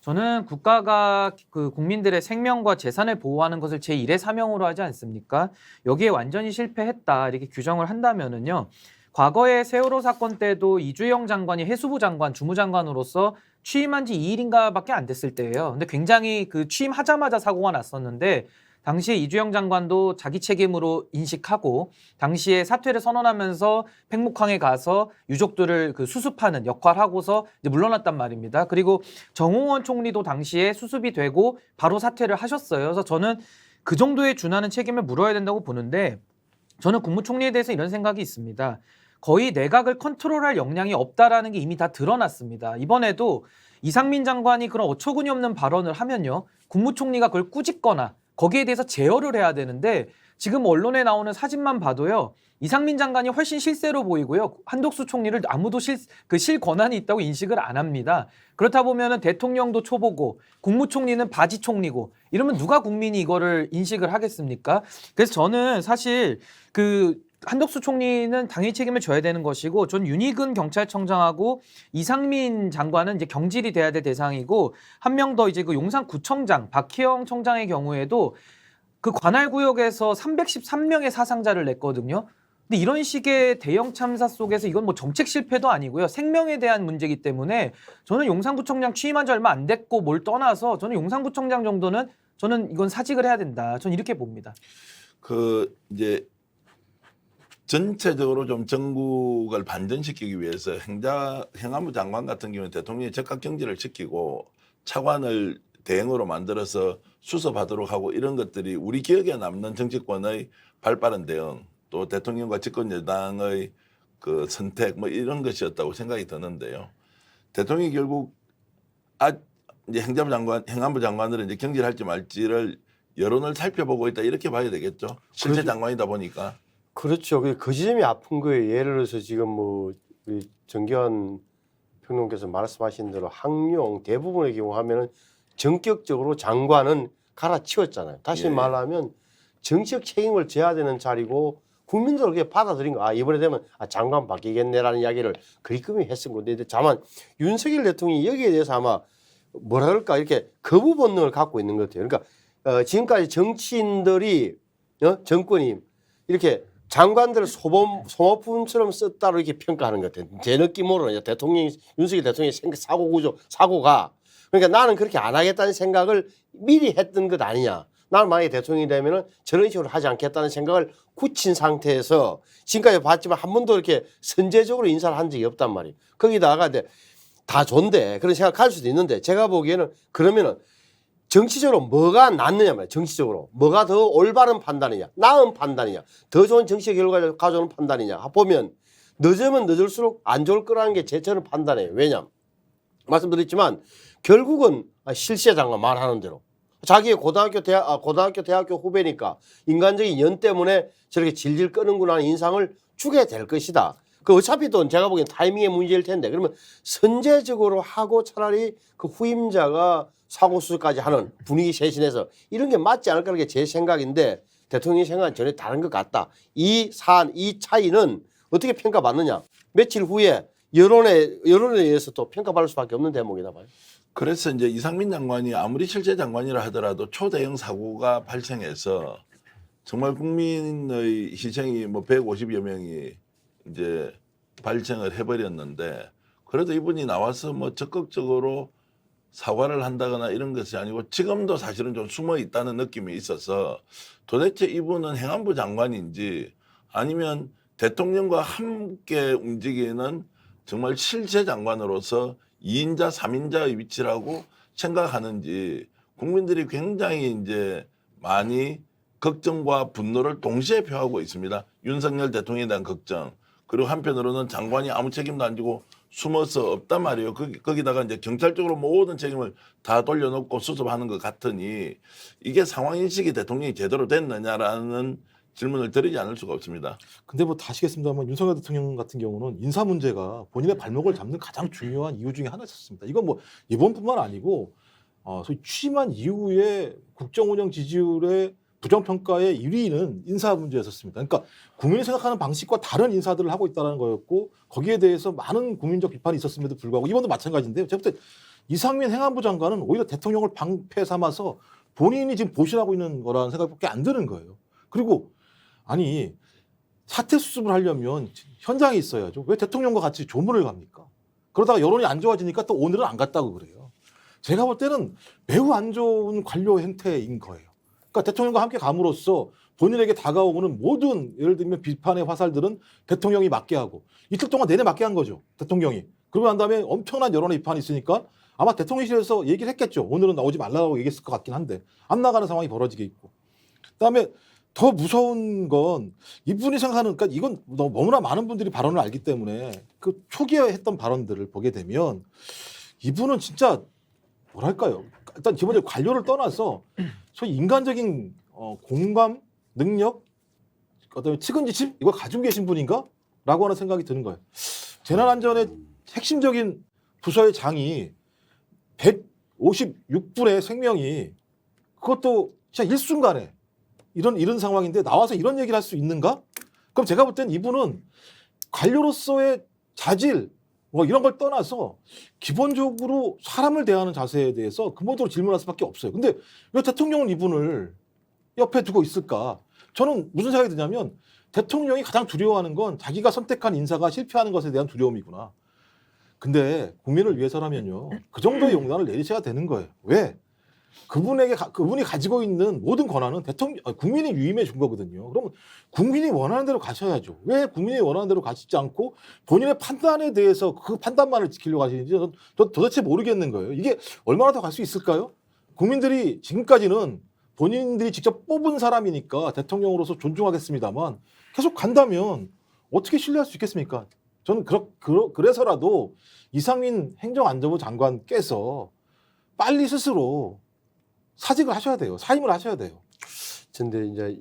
저는 국가가 그 국민들의 생명과 재산을 보호하는 것을 제1의 사명으로 하지 않습니까? 여기에 완전히 실패했다 이렇게 규정을 한다면은요. 과거에 세월호 사건 때도 이주영 장관이 해수부 장관, 주무장관으로서 취임한 지 2일인가밖에 안 됐을 때예요. 근데 굉장히 그 취임하자마자 사고가 났었는데 당시에 이주영 장관도 자기 책임으로 인식하고 당시에 사퇴를 선언하면서 팽목항에 가서 유족들을 그 수습하는 역할하고서 이제 물러났단 말입니다. 그리고 정홍원 총리도 당시에 수습이 되고 바로 사퇴를 하셨어요. 그래서 저는 그 정도에 준하는 책임을 물어야 된다고 보는데 저는 국무총리에 대해서 이런 생각이 있습니다. 거의 내각을 컨트롤할 역량이 없다라는 게 이미 다 드러났습니다. 이번에도 이상민 장관이 그런 어처구니 없는 발언을 하면요. 국무총리가 그걸 꾸짖거나 거기에 대해서 제어를 해야 되는데 지금 언론에 나오는 사진만 봐도요. 이상민 장관이 훨씬 실세로 보이고요. 한덕수 총리를 아무도 실 권한이 있다고 인식을 안 합니다. 그렇다 보면은 대통령도 초보고 국무총리는 바지 총리고 이러면 누가 국민이 이거를 인식을 하겠습니까? 그래서 저는 사실 그 한덕수 총리는 당연히 책임을 져야 되는 것이고 전 윤익은 경찰청장하고 이상민 장관은 이제 경질이 돼야 될 대상이고 한 명 더 이제 그 용산구청장 박희영 청장의 경우에도 그 관할 구역에서 313명의 사상자를 냈거든요. 근데 이런 식의 대형 참사 속에서 이건 뭐 정책 실패도 아니고요. 생명에 대한 문제이기 때문에 저는 용산구청장 취임한 지 얼마 안 됐고 뭘 떠나서 저는 용산구청장 정도는 저는 이건 사직을 해야 된다. 저는 이렇게 봅니다. 그 이제 전체적으로 좀 전국을 반전시키기 위해서 행안부 장관 같은 경우는 대통령이 적극 경질을 시키고 차관을 대행으로 만들어서 수습하도록 하고 이런 것들이 우리 기억에 남는 정치권의 발빠른 대응 또 대통령과 집권 여당의 그 선택 뭐 이런 것이었다고 생각이 드는데요. 대통령이 결국 이제 행안부 장관으로 이제 경질할지 말지를 여론을 살펴보고 있다 이렇게 봐야 되겠죠. 실제 그렇죠. 장관이다 보니까. 그렇죠. 그 지점이 아픈 거예요. 예를 들어서 지금 뭐 정기환 평론가께서 말씀하신 대로 항용 대부분의 경우 하면은 전격적으로 장관은 갈아치웠잖아요. 다시 예. 말하면 정치적 책임을 져야 되는 자리고 국민들 그렇게 받아들인 거. 이번에 되면 장관 바뀌겠네라는 이야기를 그리끔히 했은 건데 다만 윤석열 대통령이 여기에 대해서 아마 뭐라 그럴까 이렇게 거부 본능을 갖고 있는 것 같아요. 그러니까 지금까지 정치인들이 정권이 이렇게 장관들을 소모품처럼 썼다로 이렇게 평가하는 것 같아요. 제 느낌으로는 윤석열 대통령의 사고가 그러니까 나는 그렇게 안 하겠다는 생각을 미리 했던 것 아니냐. 나는 만약에 대통령이 되면은 저런 식으로 하지 않겠다는 생각을 굳힌 상태에서 지금까지 봤지만 한 번도 이렇게 선제적으로 인사를 한 적이 없단 말이에요. 거기다가 다 좋은데 그런 생각할 수도 있는데 제가 보기에는 그러면은 정치적으로 뭐가 낫느냐 말이에요. 정치적으로 뭐가 더 올바른 판단이냐, 나은 판단이냐, 더 좋은 정치적 결과를 가져오는 판단이냐 보면 늦으면 늦을수록 안 좋을 거라는 게 저는 판단이에요. 왜냐? 말씀드렸지만 결국은 실세 장관 말하는 대로 자기의 고등학교 대학교 후배니까 인간적인 연 때문에 저렇게 질질 끄는구나 하는 인상을 주게 될 것이다. 그 어차피 또 제가 보기엔 타이밍의 문제일 텐데 그러면 선제적으로 하고 차라리 그 후임자가 사고 수습까지 하는 분위기 쇄신해서 이런 게 맞지 않을까라는 게 제 생각인데 대통령의 생각은 전혀 다른 것 같다. 이 차이는 어떻게 평가받느냐. 며칠 후에 여론에 의해서 또 평가받을 수밖에 없는 대목이다 봐요. 그래서 이제 이상민 장관이 아무리 실제 장관이라 하더라도 초대형 사고가 발생해서 정말 국민의 희생이 뭐 150여 명이 이제 발생을 해버렸는데 그래도 이분이 나와서 뭐 적극적으로 사과를 한다거나 이런 것이 아니고 지금도 사실은 좀 숨어 있다는 느낌이 있어서 도대체 이분은 행안부 장관인지 아니면 대통령과 함께 움직이는 정말 실세 장관으로서 2인자, 3인자의 위치라고 생각하는지 국민들이 굉장히 이제 많이 걱정과 분노를 동시에 표하고 있습니다. 윤석열 대통령에 대한 걱정. 그리고 한편으로는 장관이 아무 책임도 안 지고 숨어서 없단 말이에요. 거기다가 이제 경찰적으로 모든 책임을 다 돌려놓고 수습하는 것 같으니 이게 상황인식이 대통령이 제대로 됐느냐라는 질문을 드리지 않을 수가 없습니다. 근데 뭐 다시겠습니다만 윤석열 대통령 같은 경우는 인사 문제가 본인의 발목을 잡는 가장 중요한 이유 중에 하나였습니다. 이건 뭐 이번뿐만 아니고 소위 취임한 이후에 국정 운영 지지율의 부정평가의 1위는 인사 문제였었습니다. 그러니까 국민이 생각하는 방식과 다른 인사들을 하고 있다는 거였고 거기에 대해서 많은 국민적 비판이 있었음에도 불구하고 이번도 마찬가지인데요. 제가 볼 때 이상민 행안부 장관은 오히려 대통령을 방패 삼아서 본인이 지금 보신하고 있는 거라는 생각밖에 안 드는 거예요. 그리고 아니 사태 수습을 하려면 현장에 있어야죠. 왜 대통령과 같이 조문을 갑니까? 그러다가 여론이 안 좋아지니까 또 오늘은 안 갔다고 그래요. 제가 볼 때는 매우 안 좋은 관료 행태인 거예요. 그러니까 대통령과 함께 감으로써 본인에게 다가오는 모든 예를 들면 비판의 화살들은 대통령이 맞게 하고 이틀 동안 내내 맞게 한 거죠. 대통령이. 그러고 난 다음에 엄청난 여론의 비판이 있으니까 아마 대통령실에서 얘기를 했겠죠. 오늘은 나오지 말라고 얘기했을 것 같긴 한데 안 나가는 상황이 벌어지게 있고. 그다음에 더 무서운 건 이분이 생각하는 그러니까 이건 너무나 많은 분들이 발언을 알기 때문에 그 초기에 했던 발언들을 보게 되면 이분은 진짜 뭐랄까요? 일단 기본적으로 관료를 떠나서 소위 인간적인 공감 능력, 어떤 측은지심 이걸 가지고 계신 분인가?라고 하는 생각이 드는 거예요. 재난안전의 핵심적인 부서의 장이 156분의 생명이 그것도 진짜 일순간에 이런 상황인데 나와서 이런 얘기를 할 수 있는가? 그럼 제가 볼 땐 이분은 관료로서의 자질 뭐 이런 걸 떠나서 기본적으로 사람을 대하는 자세에 대해서 근본적으로 질문할 수밖에 없어요. 근데 왜 대통령은 이분을 옆에 두고 있을까? 저는 무슨 생각이 드냐면 대통령이 가장 두려워하는 건 자기가 선택한 인사가 실패하는 것에 대한 두려움이구나. 근데 국민을 위해서라면요. 그 정도의 용단을 내리셔야 되는 거예요. 왜? 그분이 가지고 있는 모든 권한은 국민이 위임해 준 거거든요. 그러면 국민이 원하는 대로 가셔야죠. 왜 국민이 원하는 대로 가시지 않고 본인의 판단에 대해서 그 판단만을 지키려고 하시는지 저 도대체 모르겠는 거예요. 이게 얼마나 더 갈 수 있을까요? 국민들이 지금까지는 본인들이 직접 뽑은 사람이니까 대통령으로서 존중하겠습니다만 계속 간다면 어떻게 신뢰할 수 있겠습니까? 저는 그래서라도 이상민 행정안전부 장관께서 빨리 스스로 사직을 하셔야 돼요. 사임을 하셔야 돼요. 근데 이제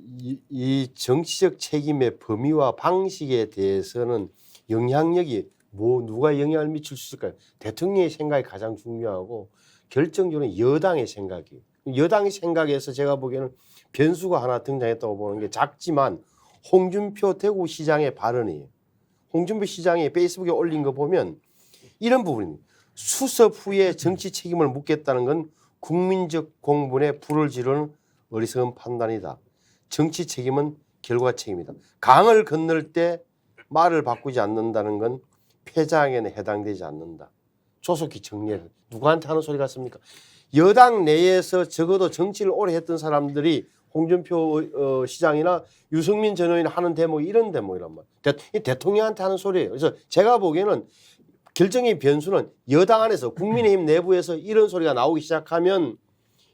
이 정치적 책임의 범위와 방식에 대해서는 영향력이 누가 영향을 미칠 수 있을까요? 대통령의 생각이 가장 중요하고 결정적으로 여당의 생각이. 여당의 생각에서 제가 보기에는 변수가 하나 등장했다고 보는 게 작지만 홍준표 대구시장의 발언이에요. 홍준표 시장이 페이스북에 올린 거 보면 이런 부분입니다. 수습 후에 정치 책임을 묻겠다는 건 국민적 공분에 불을 지르는 어리석은 판단이다. 정치 책임은 결과 책임이다. 강을 건널 때 말을 바꾸지 않는다는 건 패장에는 해당되지 않는다. 조속히 정리해. 누구한테 하는 소리 같습니까? 여당 내에서 적어도 정치를 오래 했던 사람들이 홍준표 시장이나 유승민 전 의원 하는 대목이 이런 대목이란 말이에요. 대통령한테 하는 소리예요. 그래서 제가 보기에는 결정의 변수는 여당 안에서 국민의힘 내부에서 이런 소리가 나오기 시작하면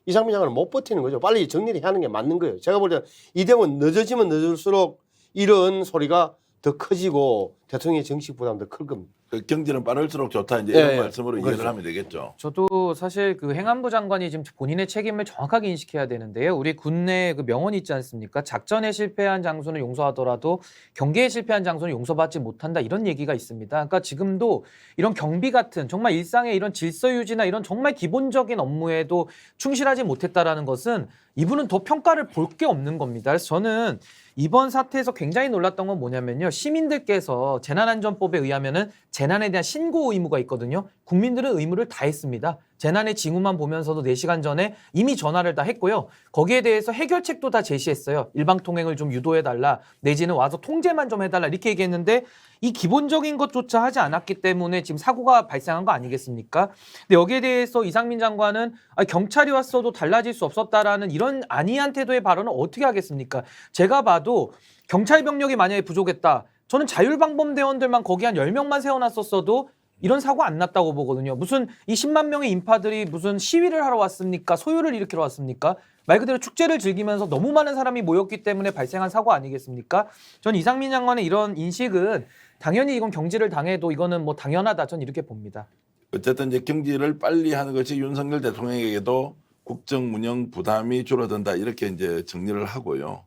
이상민 장관은 못 버티는 거죠. 빨리 정리를 하는 게 맞는 거예요. 제가 볼 때 이 대목은 늦어지면 늦을수록 이런 소리가 더 커지고 대통령의 정치 부담도 클 겁니다. 그 경제는 빠를수록 좋다 이제 이런 예, 말씀으로 그렇죠. 이해를 하면 되겠죠. 저도 사실 그 행안부 장관이 지금 본인의 책임을 정확하게 인식해야 되는데요. 우리 군내 그 명언이 있지 않습니까? 작전에 실패한 장소는 용서하더라도 경계에 실패한 장소는 용서받지 못한다 이런 얘기가 있습니다. 그러니까 지금도 이런 경비 같은 정말 일상의 이런 질서 유지나 이런 정말 기본적인 업무에도 충실하지 못했다라는 것은 이분은 더 평가를 볼 게 없는 겁니다. 그래서 저는 이번 사태에서 굉장히 놀랐던 건 뭐냐면요. 시민들께서 재난안전법에 의하면은 재난에 대한 신고 의무가 있거든요. 국민들은 의무를 다했습니다. 재난의 징후만 보면서도 4시간 전에 이미 전화를 다 했고요. 거기에 대해서 해결책도 다 제시했어요. 일방통행을 좀 유도해달라, 내지는 와서 통제만 좀 해달라 이렇게 얘기했는데 이 기본적인 것조차 하지 않았기 때문에 지금 사고가 발생한 거 아니겠습니까? 근데 여기에 대해서 이상민 장관은 경찰이 왔어도 달라질 수 없었다라는 이런 안이한 태도의 발언을 어떻게 하겠습니까? 제가 봐도 경찰 병력이 만약에 부족했다. 저는 자율방범대원들만 거기 한 10명만 세워놨었어도 이런 사고 안 났다고 보거든요. 무슨 이 10만 명의 인파들이 무슨 시위를 하러 왔습니까? 소요를 일으키러 왔습니까? 말 그대로 축제를 즐기면서 너무 많은 사람이 모였기 때문에 발생한 사고 아니겠습니까? 전 이상민 장관의 이런 인식은 당연히 이건 경질을 당해도 이거는 뭐 당연하다. 전 이렇게 봅니다. 어쨌든 이제 경질을 빨리 하는 것이 윤석열 대통령에게도 국정 운영 부담이 줄어든다 이렇게 이제 정리를 하고요.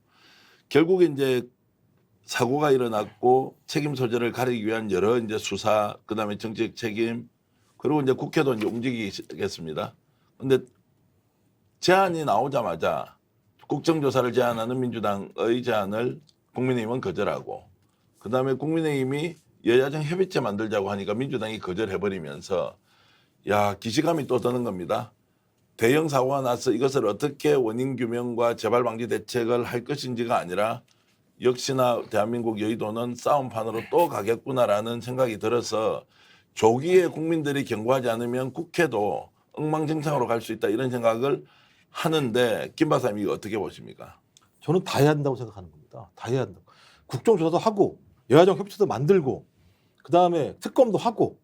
결국에 이제 사고가 일어났고 책임 소재를 가리기 위한 여러 이제 수사, 그다음에 정치적 책임, 그리고 이제 국회도 이제 움직이겠습니다. 그런데 제안이 나오자마자 국정조사를 제안하는 민주당의 제안을 국민의힘은 거절하고, 그다음에 국민의힘이 여야정 협의체 만들자고 하니까 민주당이 거절해버리면서 야, 기시감이 또 드는 겁니다. 대형 사고가 나서 이것을 어떻게 원인 규명과 재발 방지 대책을 할 것인지가 아니라 역시나 대한민국 여의도는 싸움판으로 또 가겠구나라는 생각이 들어서 조기에 국민들이 경고하지 않으면 국회도 엉망진창으로 갈 수 있다 이런 생각을 하는데 김 박사님 이거 어떻게 보십니까? 저는 다 해야 한다고 생각하는 겁니다. 다 해야 한다고. 국정조사도 하고 여야정 협치도 만들고 그다음에 특검도 하고,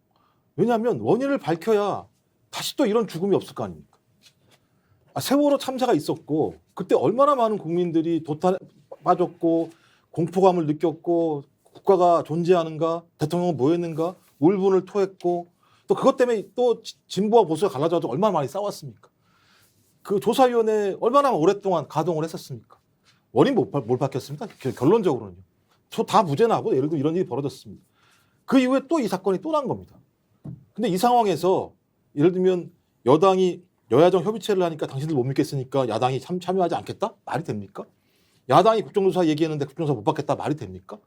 왜냐하면 원인을 밝혀야 다시 또 이런 죽음이 없을 거 아닙니까? 세월호 참사가 있었고 그때 얼마나 많은 국민들이 도탄에 빠졌고 공포감을 느꼈고 국가가 존재하는가, 대통령은 뭐였는가, 울분을 토했고 또 그것 때문에 또 진보와 보수가 갈라져서 얼마나 많이 싸웠습니까? 그 조사위원회 얼마나 오랫동안 가동을 했었습니까? 원인 뭘 밝혔습니까? 결론적으로는요. 저 다 무죄나고 예를 들어 이런 일이 벌어졌습니다. 그 이후에 또 이 사건이 또 난 겁니다. 근데 이 상황에서 예를 들면 여당이 여야정 협의체를 하니까 당신들 못 믿겠으니까 야당이 참여하지 않겠다? 말이 됩니까? 야당이 국정조사 얘기했는데 국정조사 못 받겠다? 말이 됩니까?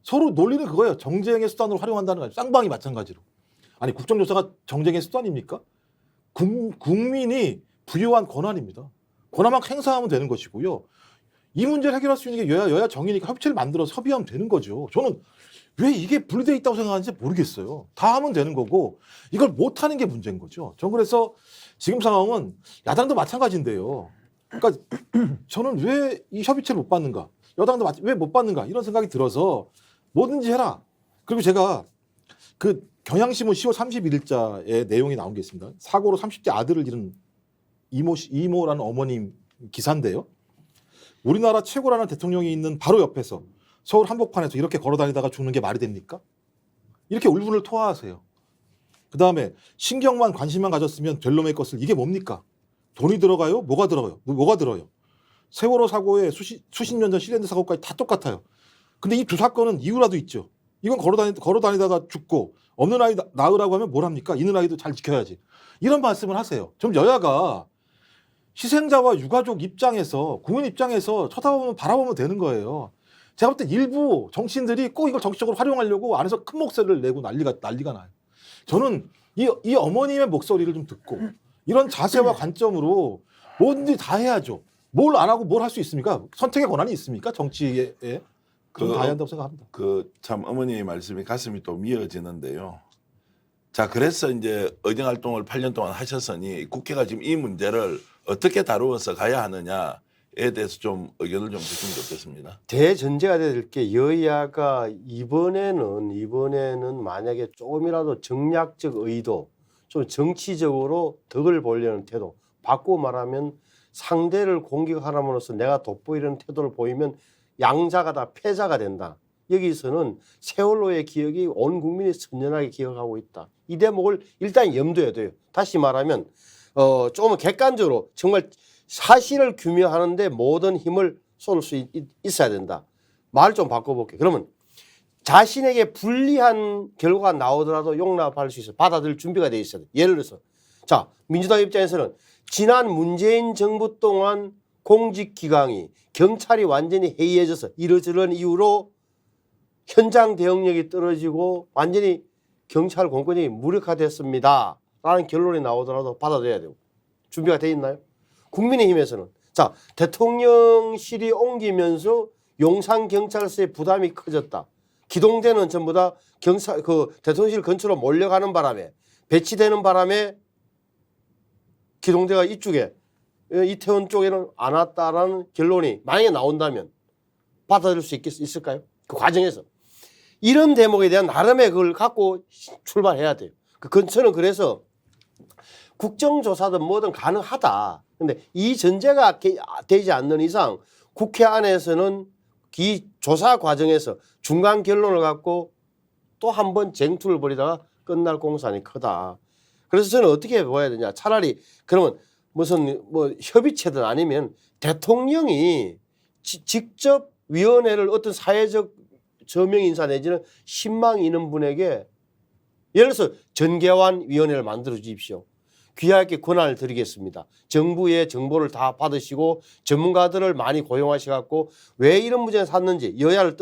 서로 논리는 그거예요. 정쟁의 수단으로 활용한다는 거예요. 쌍방이 마찬가지로. 아니 국정조사가 정쟁의 수단입니까? 국민이 부여한 권한입니다. 권한만 행사하면 되는 것이고요. 이 문제를 해결할 수 있는 게 여야 정의니까 협의체를 만들어서 협의하면 되는 거죠. 저는 왜 이게 분리되어 있다고 생각하는지 모르겠어요. 다 하면 되는 거고 이걸 못하는 게 문제인 거죠. 전 그래서 지금 상황은 야당도 마찬가지인데요. 그러니까 저는 왜 이 협의체를 못 받는가, 여당도 왜 못 받는가 이런 생각이 들어서 뭐든지 해라. 그리고 제가 그 경향신문 10월 31일자에 내용이 나온 게 있습니다. 사고로 30대 아들을 잃은 이모라는 어머님 기사인데요. 우리나라 최고라는 대통령이 있는 바로 옆에서 서울 한복판에서 이렇게 걸어다니다가 죽는 게 말이 됩니까? 이렇게 울분을 토하세요. 그다음에 신경만 관심만 가졌으면 될 놈의 것을, 이게 뭡니까? 돈이 들어가요? 뭐가 들어가요? 뭐가 들어요? 세월호 사고에 수십 년 전 실현된 사고까지 다 똑같아요. 근데 이 두 사건은 이유라도 있죠. 이건 걸어다니다가 죽고 없는 아이 낳으라고 하면 뭘 합니까? 있는 아이도 잘 지켜야지. 이런 말씀을 하세요. 좀 여야가 희생자와 유가족 입장에서, 국민 입장에서 바라보면 되는 거예요. 제가 볼 때 일부 정치인들이 꼭 이걸 정치적으로 활용하려고 안에서 큰 목소리를 내고 난리가 나요. 저는 이 어머님의 목소리를 좀 듣고 이런 자세와 관점으로 뭐든지 다 해야죠. 뭘 안 하고 뭘 할 수 있습니까? 선택의 권한이 있습니까? 정치에. 그럼 다 해야 한다고 생각합니다. 참 어머니의 말씀이 가슴이 또 미어지는데요. 자, 그래서 이제 의정 활동을 8년 동안 하셨으니 국회가 지금 이 문제를 어떻게 다루어서 가야 하느냐에 대해서 좀 의견을 좀 주시면 좋겠습니다. 대전제가 될 게 여야가 이번에는 만약에 조금이라도 정략적 의도, 좀 정치적으로 덕을 보려는 태도, 바꾸고 말하면 상대를 공격하람으로써 내가 돋보이는 태도를 보이면 양자가 다 패자가 된다. 여기서는 세월호의 기억이 온 국민이 선연하게 기억하고 있다. 이 대목을 일단 염두에 둬요. 다시 말하면 조금 객관적으로 정말 사실을 규명하는데 모든 힘을 쏠 수 있어야 된다. 말 좀 바꿔볼게요. 그러면 자신에게 불리한 결과가 나오더라도 용납할 수 있어요. 받아들일 준비가 돼 있어야 돼요. 예를 들어서 자, 민주당 입장에서는 지난 문재인 정부 동안 공직기강이 경찰이 완전히 해이해져서 이러저런 이유로 현장 대응력이 떨어지고 완전히 경찰 공권력이 무력화됐습니다. 라는 결론이 나오더라도 받아들여야 되고 준비가 돼 있나요? 국민의힘에서는 자 대통령실이 옮기면서 용산경찰서의 부담이 커졌다. 기동대는 전부 다 대통령실 근처로 몰려가는 바람에 배치되는 바람에 기동대가 이쪽에 이태원 쪽에는 안 왔다라는 결론이 만약에 나온다면 받아들일 수 있을까요? 그 과정에서 이런 대목에 대한 나름의 그걸 갖고 출발해야 돼요. 그 근처는 그래서 국정조사든 뭐든 가능하다. 근데 이 전제가 되지 않는 이상 국회 안에서는 이 조사 과정에서 중간 결론을 갖고 또 한 번 쟁투를 벌이다가 끝날 공산이 크다. 그래서 저는 어떻게 봐야 되냐. 차라리 그러면 무슨 뭐 협의체든 아니면 대통령이 직접 위원회를 어떤 사회적 저명 인사 내지는 신망이 있는 분에게 예를 들어서 전개환 위원회를 만들어 주십시오. 귀하게 권한을 드리겠습니다. 정부의 정보를 다 받으시고 전문가들을 많이 고용하셔 갖고 왜 이런 문제가 샀는지 여야를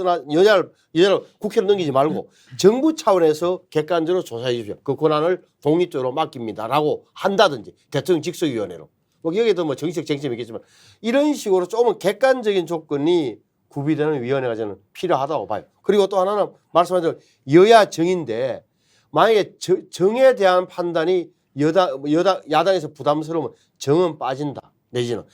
국회로 넘기지 말고 정부 차원에서 객관적으로 조사해 주십시오. 그 권한을 독립적으로 맡깁니다라고 한다든지 대통령 직속위원회로. 뭐 여기에도 뭐 정치적 쟁점이 있겠지만 이런 식으로 조금 객관적인 조건이 구비되는 위원회가 저는 필요하다고 봐요. 그리고 또 하나는 말씀하신 대로 여야 정인데 만약에 정에 대한 판단이 야당에서 부담스러우면 정은 빠진다. 내지는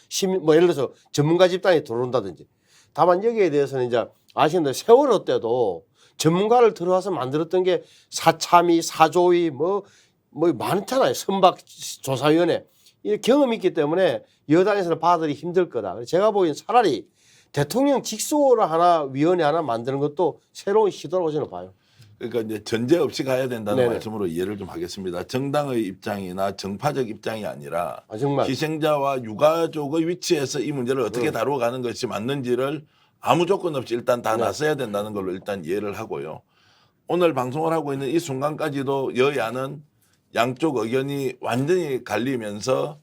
뭐 예를 들어서 전문가 집단이 들어온다든지. 다만 여기에 대해서는 이제 아시는 대로 세월호 때도 전문가를 들어와서 만들었던 게 사참위, 사조위 뭐 많잖아요. 선박조사위원회. 이 경험이 있기 때문에 여당에서는 받아들이기 힘들 거다. 제가 보기엔 차라리 대통령 직속으로 위원회 하나 만드는 것도 새로운 시도라고 저는 봐요. 그러니까 이제 전제 없이 가야 된다는 네네. 말씀으로 이해를 좀 하겠습니다. 정당의 입장이나 정파적 입장이 아니라 정말. 희생자와 유가족의 위치에서 이 문제를 어떻게 다루어가는 것이 맞는지를 아무 조건 없이 일단 다 나서야 된다는 걸로 일단 이해를 하고요. 오늘 방송을 하고 있는 이 순간까지도 여야는 양쪽 의견이 완전히 갈리면서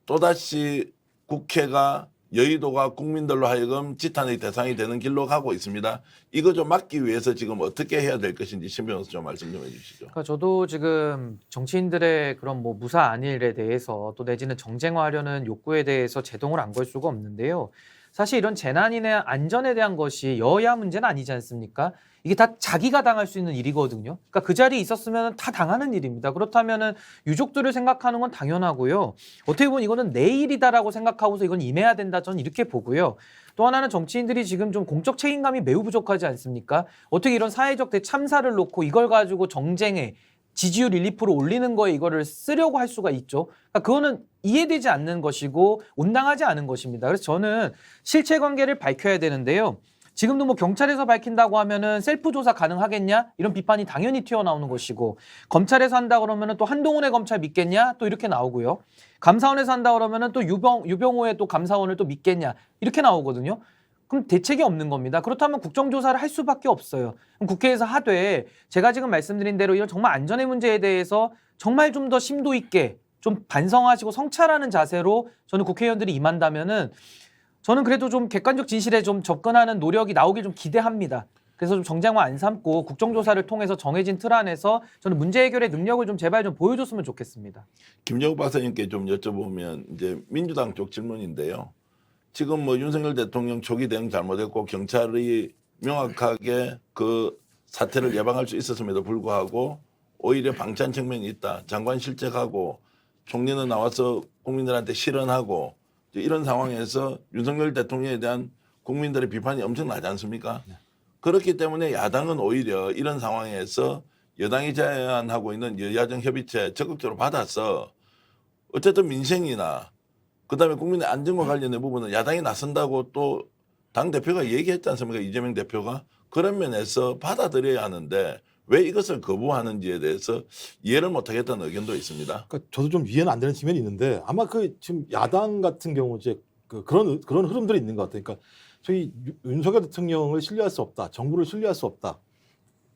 또다시 국회가 여의도가 국민들로 하여금 지탄의 대상이 되는 길로 가고 있습니다. 이거 좀 막기 위해서 지금 어떻게 해야 될 것인지 신 변호사 좀 말씀 좀 해주시죠. 그러니까 저도 지금 정치인들의 그런 뭐 무사 안일에 대해서 또 내지는 정쟁화하려는 욕구에 대해서 제동을 안 걸 수가 없는데요. 사실 이런 재난이나 안전에 대한 것이 여야 문제는 아니지 않습니까? 이게 다 자기가 당할 수 있는 일이거든요. 그러니까 그 자리에 있었으면 다 당하는 일입니다. 그렇다면은 유족들을 생각하는 건 당연하고요. 어떻게 보면 이거는 내 일이다라고 생각하고서 이건 임해야 된다. 저는 이렇게 보고요. 또 하나는 정치인들이 지금 좀 공적 책임감이 매우 부족하지 않습니까? 어떻게 이런 사회적 참사를 놓고 이걸 가지고 정쟁에 지지율 1, 2% 올리는 거에 이거를 쓰려고 할 수가 있죠. 그러니까 그거는 이해되지 않는 것이고 온당하지 않은 것입니다. 그래서 저는 실체 관계를 밝혀야 되는데요. 지금도 뭐 경찰에서 밝힌다고 하면은 셀프 조사 가능하겠냐? 이런 비판이 당연히 튀어나오는 것이고 검찰에서 한다 그러면은 또 한동훈의 검찰 믿겠냐? 또 이렇게 나오고요. 감사원에서 한다 그러면은 또 유병호의 또 감사원을 또 믿겠냐? 이렇게 나오거든요. 그럼 대책이 없는 겁니다. 그렇다면 국정조사를 할 수밖에 없어요. 그럼 국회에서 하되 제가 지금 말씀드린 대로 이런 정말 안전의 문제에 대해서 정말 좀 더 심도 있게 좀 반성하시고 성찰하는 자세로 저는 국회의원들이 임한다면은 저는 그래도 좀 객관적 진실에 좀 접근하는 노력이 나오길 좀 기대합니다. 그래서 좀 정쟁화 안 삼고 국정조사를 통해서 정해진 틀 안에서 저는 문제 해결의 능력을 좀 제발 좀 보여줬으면 좋겠습니다. 김정욱 박사님께 좀 여쭤보면 이제 민주당 쪽 질문인데요. 지금 뭐 윤석열 대통령 초기 대응 잘못했고 경찰이 명확하게 그 사태를 예방할 수 있었음에도 불구하고 오히려 방치한 측면이 있다. 장관 실책하고 총리는 나와서 국민들한테 실언하고 이런 상황에서 윤석열 대통령에 대한 국민들의 비판이 엄청나지 않습니까? 네. 그렇기 때문에 야당은 오히려 이런 상황에서 여당이 제안하고 있는 여야정 협의체 적극적으로 받아서 어쨌든 민생이나 그다음에 국민의 안전과 관련된 부분은 야당이 나선다고 또 당대표가 얘기했지 않습니까? 이재명 대표가. 그런 면에서 받아들여야 하는데 왜 이것을 거부하는지에 대해서 이해를 못하겠다는 의견도 있습니다. 그러니까 저도 좀 이해는 안 되는 측면이 있는데 아마 그 지금 야당 같은 경우 이제 그런 흐름들이 있는 것 같아요. 그러니까 저희 윤석열 대통령을 신뢰할 수 없다, 정부를 신뢰할 수 없다.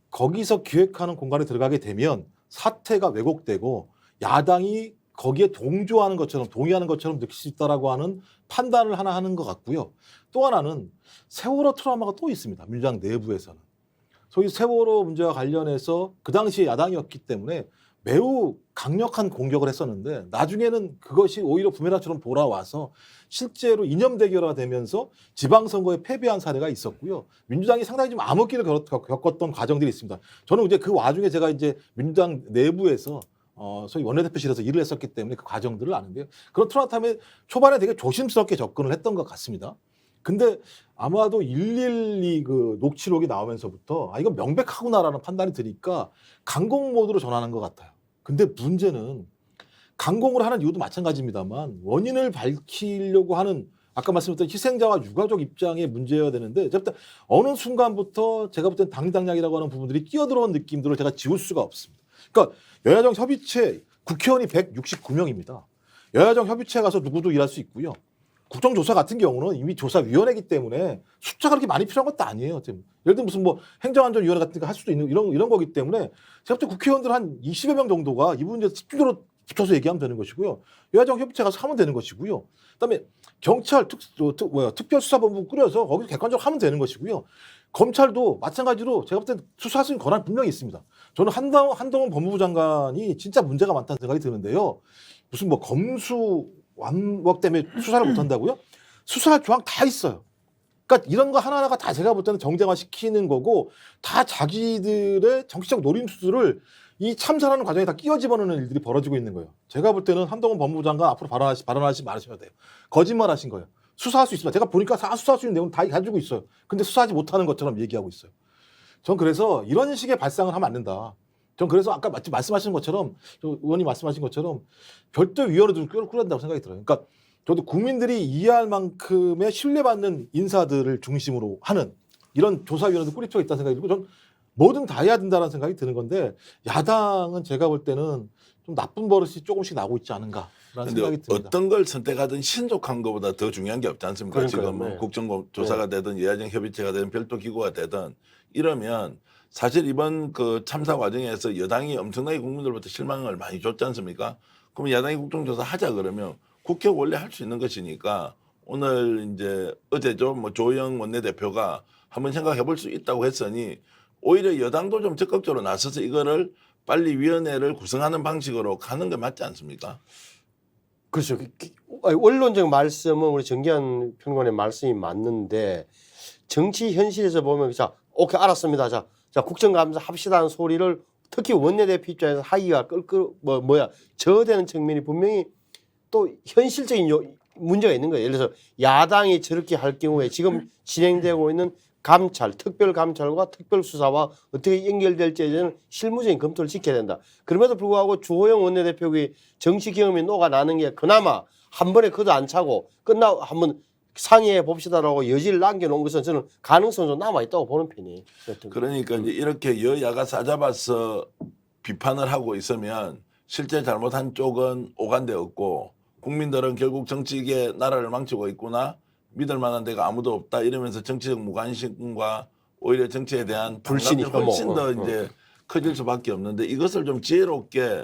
거기서 기획하는 공간에 들어가게 되면 사태가 왜곡되고 야당이 거기에 동조하는 것처럼 동의하는 것처럼 느낄 수 있다라고 하는 판단을 하나 하는 것 같고요. 또 하나는 세월호 트라우마가 또 있습니다. 민주당 내부에서는. 소위 세월호 문제와 관련해서 그 당시에 야당이었기 때문에 매우 강력한 공격을 했었는데 나중에는 그것이 오히려 부메랑처럼 돌아와서 실제로 이념 대결화 되면서 지방선거에 패배한 사례가 있었고요. 민주당이 상당히 좀 암흑기를 겪었던 과정들이 있습니다. 저는 이제 그 와중에 제가 이제 민주당 내부에서 소위 원내대표실에서 일을 했었기 때문에 그 과정들을 아는데요. 그런 트라타임에 초반에 되게 조심스럽게 접근을 했던 것 같습니다. 근데 아마도 112 그 녹취록이 나오면서부터 이거 명백하구나라는 판단이 드니까 강공 모드로 전환한 것 같아요. 근데 문제는 강공을 하는 이유도 마찬가지입니다만 원인을 밝히려고 하는 아까 말씀드렸던 희생자와 유가족 입장의 문제여야 되는데 제가 볼 때 어느 순간부터 제가 볼 땐 당리당략이라고 하는 부분들이 끼어들어온 느낌들을 제가 지울 수가 없습니다. 그러니까 여야정 협의체 국회의원이 169명입니다. 여야정 협의체 가서 누구도 일할 수 있고요. 국정조사 같은 경우는 이미 조사위원회이기 때문에 숫자가 그렇게 많이 필요한 것도 아니에요. 예를 들면 무슨 뭐 행정안전위원회 같은 거 할 수도 있는 이런 거기 때문에 제가 볼 때 국회의원들 한 20여 명 정도가 이 문제 집중적으로 붙여서 얘기하면 되는 것이고요. 여야정 협의체 가서 하면 되는 것이고요. 그다음에 경찰 특별수사본부 꾸려서 거기서 객관적으로 하면 되는 것이고요. 검찰도 마찬가지로 제가 볼 때 수사할 수 있는 권한이 분명히 있습니다. 저는 한동훈 법무부 장관이 진짜 문제가 많다는 생각이 드는데요. 무슨 뭐 검수 완벽 때문에 수사를 못한다고요? 수사할 조항 다 있어요. 그러니까 이런 거 하나하나가 다 제가 볼 때는 정쟁화 시키는 거고 다 자기들의 정치적 노림수를 이 참사라는 과정에 다 끼워 집어넣는 일들이 벌어지고 있는 거예요. 제가 볼 때는 한동훈 법무부 장관 앞으로 발언하지 말으셔야 돼요. 거짓말 하신 거예요. 수사할 수 있습니다. 제가 보니까 수사할 수 있는 내용 다 가지고 있어요. 근데 수사하지 못하는 것처럼 얘기하고 있어요. 전 그래서 이런 식의 발상을 하면 안 된다. 전 그래서 아까 말씀하신 것처럼 의원님 말씀하신 것처럼 별도 위원회도 꾸려야 된다고 생각이 들어요. 그러니까 저도 국민들이 이해할 만큼의 신뢰받는 인사들을 중심으로 하는 이런 조사위원회도 꾸릴 필요가 있다는 생각이 들고 전 뭐든 다 해야 된다는 생각이 드는 건데 야당은 제가 볼 때는 좀 나쁜 버릇이 조금씩 나오고 있지 않은가라는 생각이 근데 듭니다. 어떤 걸 선택하든 신속한 것보다 더 중요한 게 없지 않습니까? 그러니까요. 지금 뭐 네. 국정조사가 되든 여야정 협의체가 되든 별도 기구가 되든 이러면 사실 이번 그 참사 과정에서 여당이 엄청나게 국민들부터 실망을 많이 줬지 않습니까? 그럼 야당이 국정조사 하자 그러면 국회 원래 할 수 있는 것이니까 오늘 이제 어제죠 뭐 조영 원내대표가 한번 생각해 볼 수 있다고 했으니 오히려 여당도 좀 적극적으로 나서서 이거를 빨리 위원회를 구성하는 방식으로 가는 게 맞지 않습니까? 그렇죠. 원론적 말씀은 우리 정기환 평론가의 말씀이 맞는데 정치 현실에서 보면 자 오케이 알았습니다. 자 국정감사 합시다 하는 소리를 특히 원내대표 입장에서 하기가 저되는 측면이 분명히 또 현실적인 문제가 있는 거예요. 예를 들어서 야당이 저렇게 할 경우에 지금 진행되고 있는 감찰, 특별감찰과 특별수사와 어떻게 연결될지에는 실무적인 검토를 지켜야 된다. 그럼에도 불구하고 주호영 원내대표의 정치 경험이 녹아나는 게 그나마 한 번에 그도 안 차고 끝나고 한번 상의해 봅시다라고 여지를 남겨놓은 것은 저는 가능성이 좀 남아있다고 보는 편이에요. 그러니까 이제 이렇게 여야가 싸잡아서 비판을 하고 있으면 실제 잘못한 쪽은 오간데 없고 국민들은 결국 정치계 나라를 망치고 있구나 믿을 만한 데가 아무도 없다 이러면서 정치적 무관심과 오히려 정치에 대한 불신이 반감이 훨씬 더 이제 커질 수밖에 없는데 이것을 좀 지혜롭게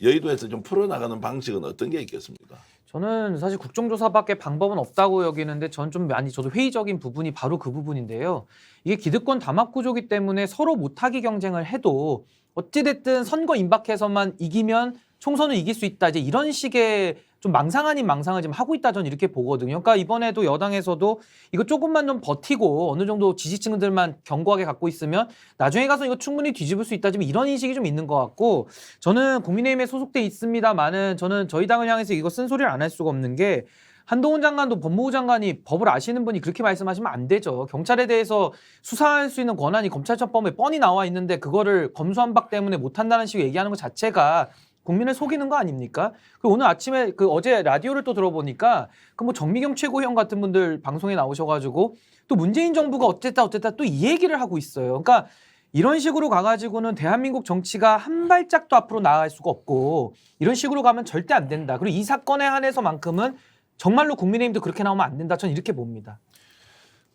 여의도에서 좀 풀어나가는 방식은 어떤 게 있겠습니까? 저는 사실 국정조사밖에 방법은 없다고 여기는데 전 좀 많이 저도 회의적인 부분이 바로 그 부분인데요. 이게 기득권 담합 구조기 때문에 서로 못하기 경쟁을 해도 어찌됐든 선거 임박해서만 이기면 총선을 이길 수 있다. 이제 이런 식의 좀 망상 아닌 망상을 지금 하고 있다 저는 이렇게 보거든요. 그러니까 이번에도 여당에서도 이거 조금만 좀 버티고 어느 정도 지지층들만 견고하게 갖고 있으면 나중에 가서 이거 충분히 뒤집을 수 있다. 지금 이런 인식이 좀 있는 것 같고 저는 국민의힘에 소속돼 있습니다만은 저는 저희 당을 향해서 이거 쓴소리를 안 할 수가 없는 게 한동훈 장관도 법무부 장관이 법을 아시는 분이 그렇게 말씀하시면 안 되죠. 경찰에 대해서 수사할 수 있는 권한이 검찰청법에 뻔히 나와 있는데 그거를 검수완박 때문에 못한다는 식으로 얘기하는 것 자체가 국민을 속이는 거 아닙니까? 그리고 오늘 아침에 어제 라디오를 또 들어보니까 그 뭐 정미경 최고위원 같은 분들 방송에 나오셔가지고 또 문재인 정부가 어쨌다 또 이 얘기를 하고 있어요. 그러니까 이런 식으로 가가지고는 대한민국 정치가 한 발짝도 앞으로 나아갈 수가 없고 이런 식으로 가면 절대 안 된다. 그리고 이 사건에 한해서만큼은 정말로 국민의힘도 그렇게 나오면 안 된다. 저는 이렇게 봅니다.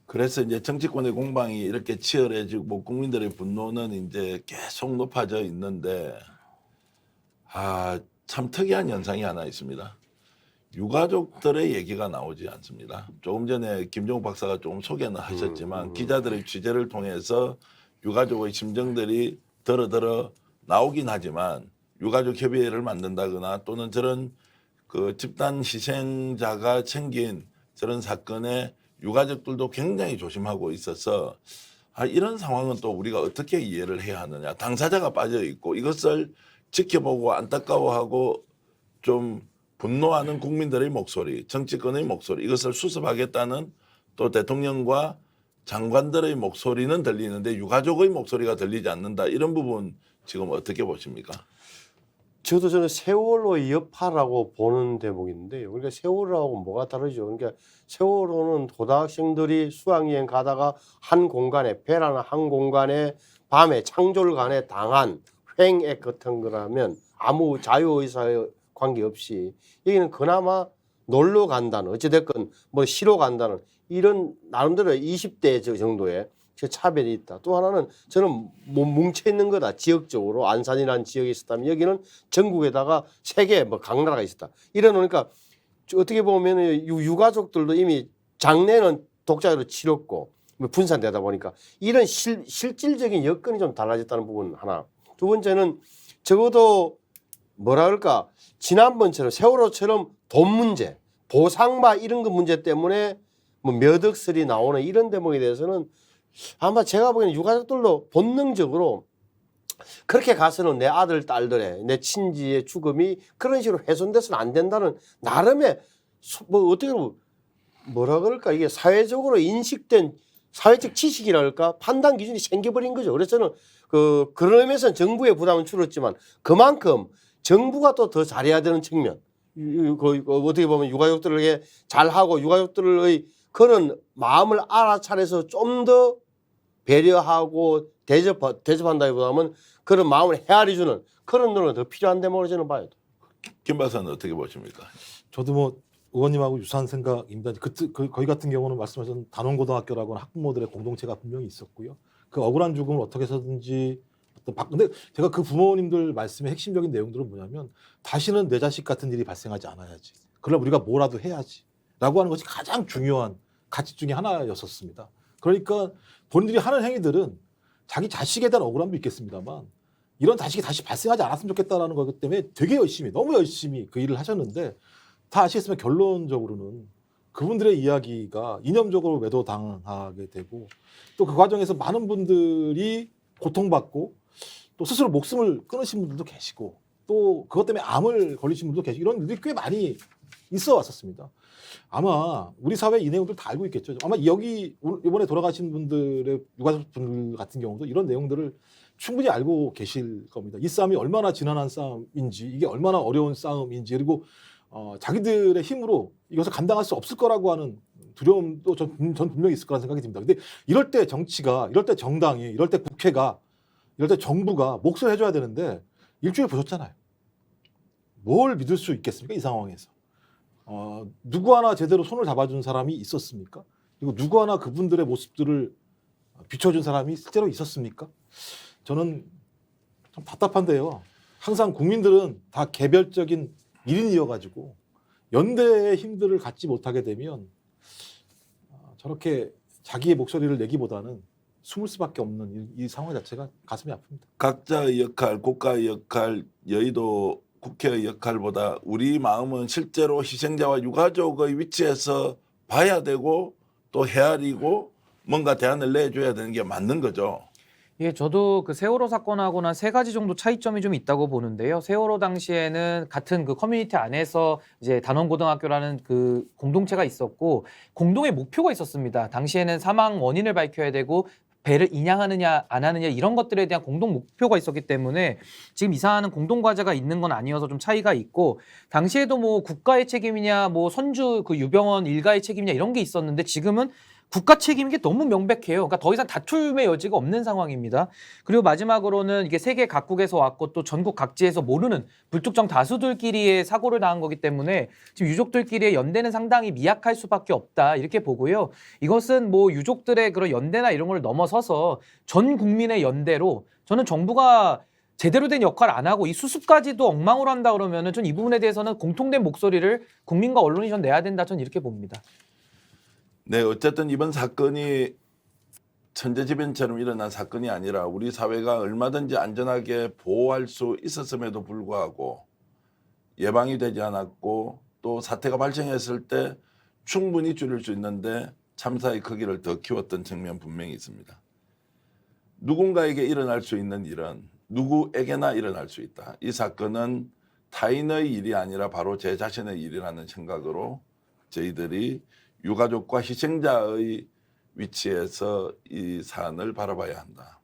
그래서 이제 정치권의 공방이 이렇게 치열해지고 국민들의 분노는 이제 계속 높아져 있는데 참 특이한 현상이 하나 있습니다. 유가족들의 얘기가 나오지 않습니다. 조금 전에 김종욱 박사가 조금 소개는 하셨지만 기자들의 취재를 통해서 유가족의 심정들이 더러더러 나오긴 하지만 유가족 협의회를 만든다거나 또는 저런 그 집단 희생자가 챙긴 저런 사건에 유가족들도 굉장히 조심하고 있어서 이런 상황은 또 우리가 어떻게 이해를 해야 하느냐. 당사자가 빠져 있고 이것을 지켜보고 안타까워하고 좀 분노하는 국민들의 목소리, 정치권의 목소리, 이것을 수습하겠다는 또 대통령과 장관들의 목소리는 들리는데 유가족의 목소리가 들리지 않는다. 이런 부분 지금 어떻게 보십니까? 저는 세월호의 여파라고 보는 대목인데요. 그러니까 세월호하고 뭐가 다르죠? 그러니까 세월호는 고등학생들이 수학여행 가다가 한 공간에, 배라는 한 공간에 밤에 창졸간에 당한 횡액 같은 거라면 아무 자유의사에 관계없이 여기는 그나마 놀러 간다는, 어찌됐건 뭐 쉬러 간다는 이런 나름대로 20대 정도의 차별이 있다. 또 하나는 저는 뭉쳐 있는 거다. 지역적으로 안산이라는 지역에 있었다면 여기는 전국에다가 세계 뭐 각 나라가 있었다. 이래 놓으니까 어떻게 보면 유가족들도 이미 장례는 독자적으로 치렀고 분산되다 보니까 이런 실질적인 여건이 좀 달라졌다는 부분 하나. 두 번째는 적어도 뭐라 그럴까 지난번처럼 세월호처럼 돈 문제, 보상바 이런 거 문제 때문에 뭐 몇 억설이 나오는 이런 대목에 대해서는 아마 제가 보기에는 유가족들도 본능적으로 그렇게 가서는 내 아들, 딸들의 내 친지의 죽음이 그런 식으로 훼손돼서는 안 된다는 나름의 뭐 어떻게 보면 뭐라 그럴까 이게 사회적으로 인식된 사회적 지식이랄까 판단 기준이 생겨버린 거죠. 그래서 저는 그런 의미에서는 정부의 부담은 줄었지만 그만큼 정부가 또 더 잘해야 되는 측면 어떻게 보면 유가족들에게 잘하고 유가족들의 그런 마음을 알아차려서 좀 더 배려하고 대접한다기보다는 그런 마음을 헤아려주는 그런 노력이 더 필요한 대목으로 저는 봐요. 김 박사는 어떻게 보십니까? 저도 뭐 의원님하고 유사한 생각입니다. 거기 같은 경우는 말씀하신 단원고등학교라고 하는 학부모들의 공동체가 분명히 있었고요. 그 억울한 죽음을 어떻게 해서든지 근데 제가 그 부모님들 말씀의 핵심적인 내용들은 뭐냐면 다시는 내 자식 같은 일이 발생하지 않아야지. 그럼 우리가 뭐라도 해야지. 라고 하는 것이 가장 중요한 가치 중에 하나였었습니다. 그러니까 본인들이 하는 행위들은 자기 자식에 대한 억울함도 있겠습니다만 이런 자식이 다시 발생하지 않았으면 좋겠다라는 거기 때문에 되게 열심히 너무 열심히 그 일을 하셨는데 다 아시겠지만 결론적으로는 그분들의 이야기가 이념적으로 매도당하게 되고 또 그 과정에서 많은 분들이 고통받고 또 스스로 목숨을 끊으신 분들도 계시고 또 그것 때문에 암을 걸리신 분들도 계시고 이런 일들이 꽤 많이 있어 왔었습니다. 아마 우리 사회 이 내용들 다 알고 있겠죠. 아마 여기 이번에 돌아가신 분들의 유가족분들 같은 경우도 이런 내용들을 충분히 알고 계실 겁니다. 이 싸움이 얼마나 지난한 싸움인지 이게 얼마나 어려운 싸움인지 그리고 자기들의 힘으로 이것을 감당할 수 없을 거라고 하는 두려움도 전 분명히 있을 거라는 생각이 듭니다. 근데 이럴 때 정치가, 이럴 때 정당이, 이럴 때 국회가, 이럴 때 정부가 몫을 해줘야 되는데 일주일 보셨잖아요. 뭘 믿을 수 있겠습니까? 이 상황에서. 누구 하나 제대로 손을 잡아준 사람이 있었습니까? 그리고 누구 하나 그분들의 모습들을 비춰준 사람이 실제로 있었습니까? 저는 좀 답답한데요. 항상 국민들은 다 개별적인 일인이어가지고 연대의 힘들을 갖지 못하게 되면 저렇게 자기의 목소리를 내기보다는 숨을 수밖에 없는 이 상황 자체가 가슴이 아픕니다. 각자의 역할, 국가의 역할, 여의도 국회의 역할보다 우리 마음은 실제로 희생자와 유가족의 위치에서 봐야 되고 또 헤아리고 뭔가 대안을 내줘야 되는 게 맞는 거죠. 예, 저도 그 세월호 사건하고는 세 가지 정도 차이점이 좀 있다고 보는데요. 세월호 당시에는 같은 그 커뮤니티 안에서 이제 단원고등학교라는 그 공동체가 있었고 공동의 목표가 있었습니다. 당시에는 사망 원인을 밝혀야 되고 배를 인양하느냐 안 하느냐 이런 것들에 대한 공동 목표가 있었기 때문에 지금 이사하는 공동 과제가 있는 건 아니어서 좀 차이가 있고 당시에도 뭐 국가의 책임이냐 뭐 선주 그 유병원 일가의 책임이냐 이런 게 있었는데 지금은 국가 책임인 게 너무 명백해요. 그러니까 더 이상 다툼의 여지가 없는 상황입니다. 그리고 마지막으로는 이게 세계 각국에서 왔고 또 전국 각지에서 모르는 불특정 다수들끼리의 사고를 당한 거기 때문에 지금 유족들끼리의 연대는 상당히 미약할 수밖에 없다 이렇게 보고요. 이것은 뭐 유족들의 그런 연대나 이런 걸 넘어서서 전 국민의 연대로 저는 정부가 제대로 된 역할을 안 하고 이 수습까지도 엉망으로 한다 그러면은 전 이 부분에 대해서는 공통된 목소리를 국민과 언론이 전 내야 된다 저는 이렇게 봅니다. 네, 어쨌든 이번 사건이 천재지변처럼 일어난 사건이 아니라 우리 사회가 얼마든지 안전하게 보호할 수 있었음에도 불구하고 예방이 되지 않았고 또 사태가 발생했을 때 충분히 줄일 수 있는데 참사의 크기를 더 키웠던 측면 분명히 있습니다. 누군가에게 일어날 수 있는 일은 누구에게나 일어날 수 있다. 이 사건은 타인의 일이 아니라 바로 제 자신의 일이라는 생각으로 저희들이 유가족과 희생자의 위치에서 이 사안을 바라봐야 한다.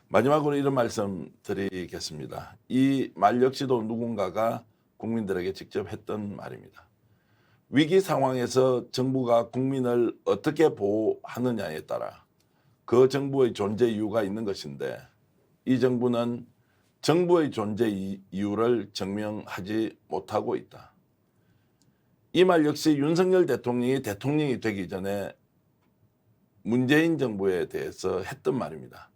마지막으로 이런 말씀 드리겠습니다. 이 말 역시도 누군가가 국민들에게 직접 했던 말입니다. 위기 상황에서 정부가 국민을 어떻게 보호하느냐에 따라 그 정부의 존재 이유가 있는 것인데 이 정부는 정부의 존재 이유를 증명하지 못하고 있다. 이 말 역시 윤석열 대통령이 되기 전에 문재인 정부에 대해서 했던 말입니다.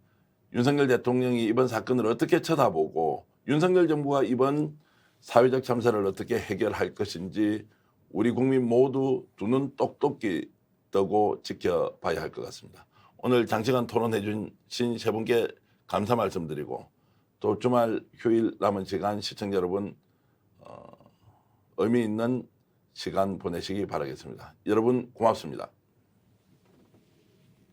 윤석열 대통령이 이번 사건을 어떻게 쳐다보고 윤석열 정부가 이번 사회적 참사를 어떻게 해결할 것인지 우리 국민 모두 두 눈 똑똑히 뜨고 지켜봐야 할 것 같습니다. 오늘 장시간 토론해 주신 세 분께 감사 말씀드리고 또 주말 휴일 남은 시간 시청자 여러분 의미 있는 시간 보내시기 바라겠습니다. 여러분 고맙습니다.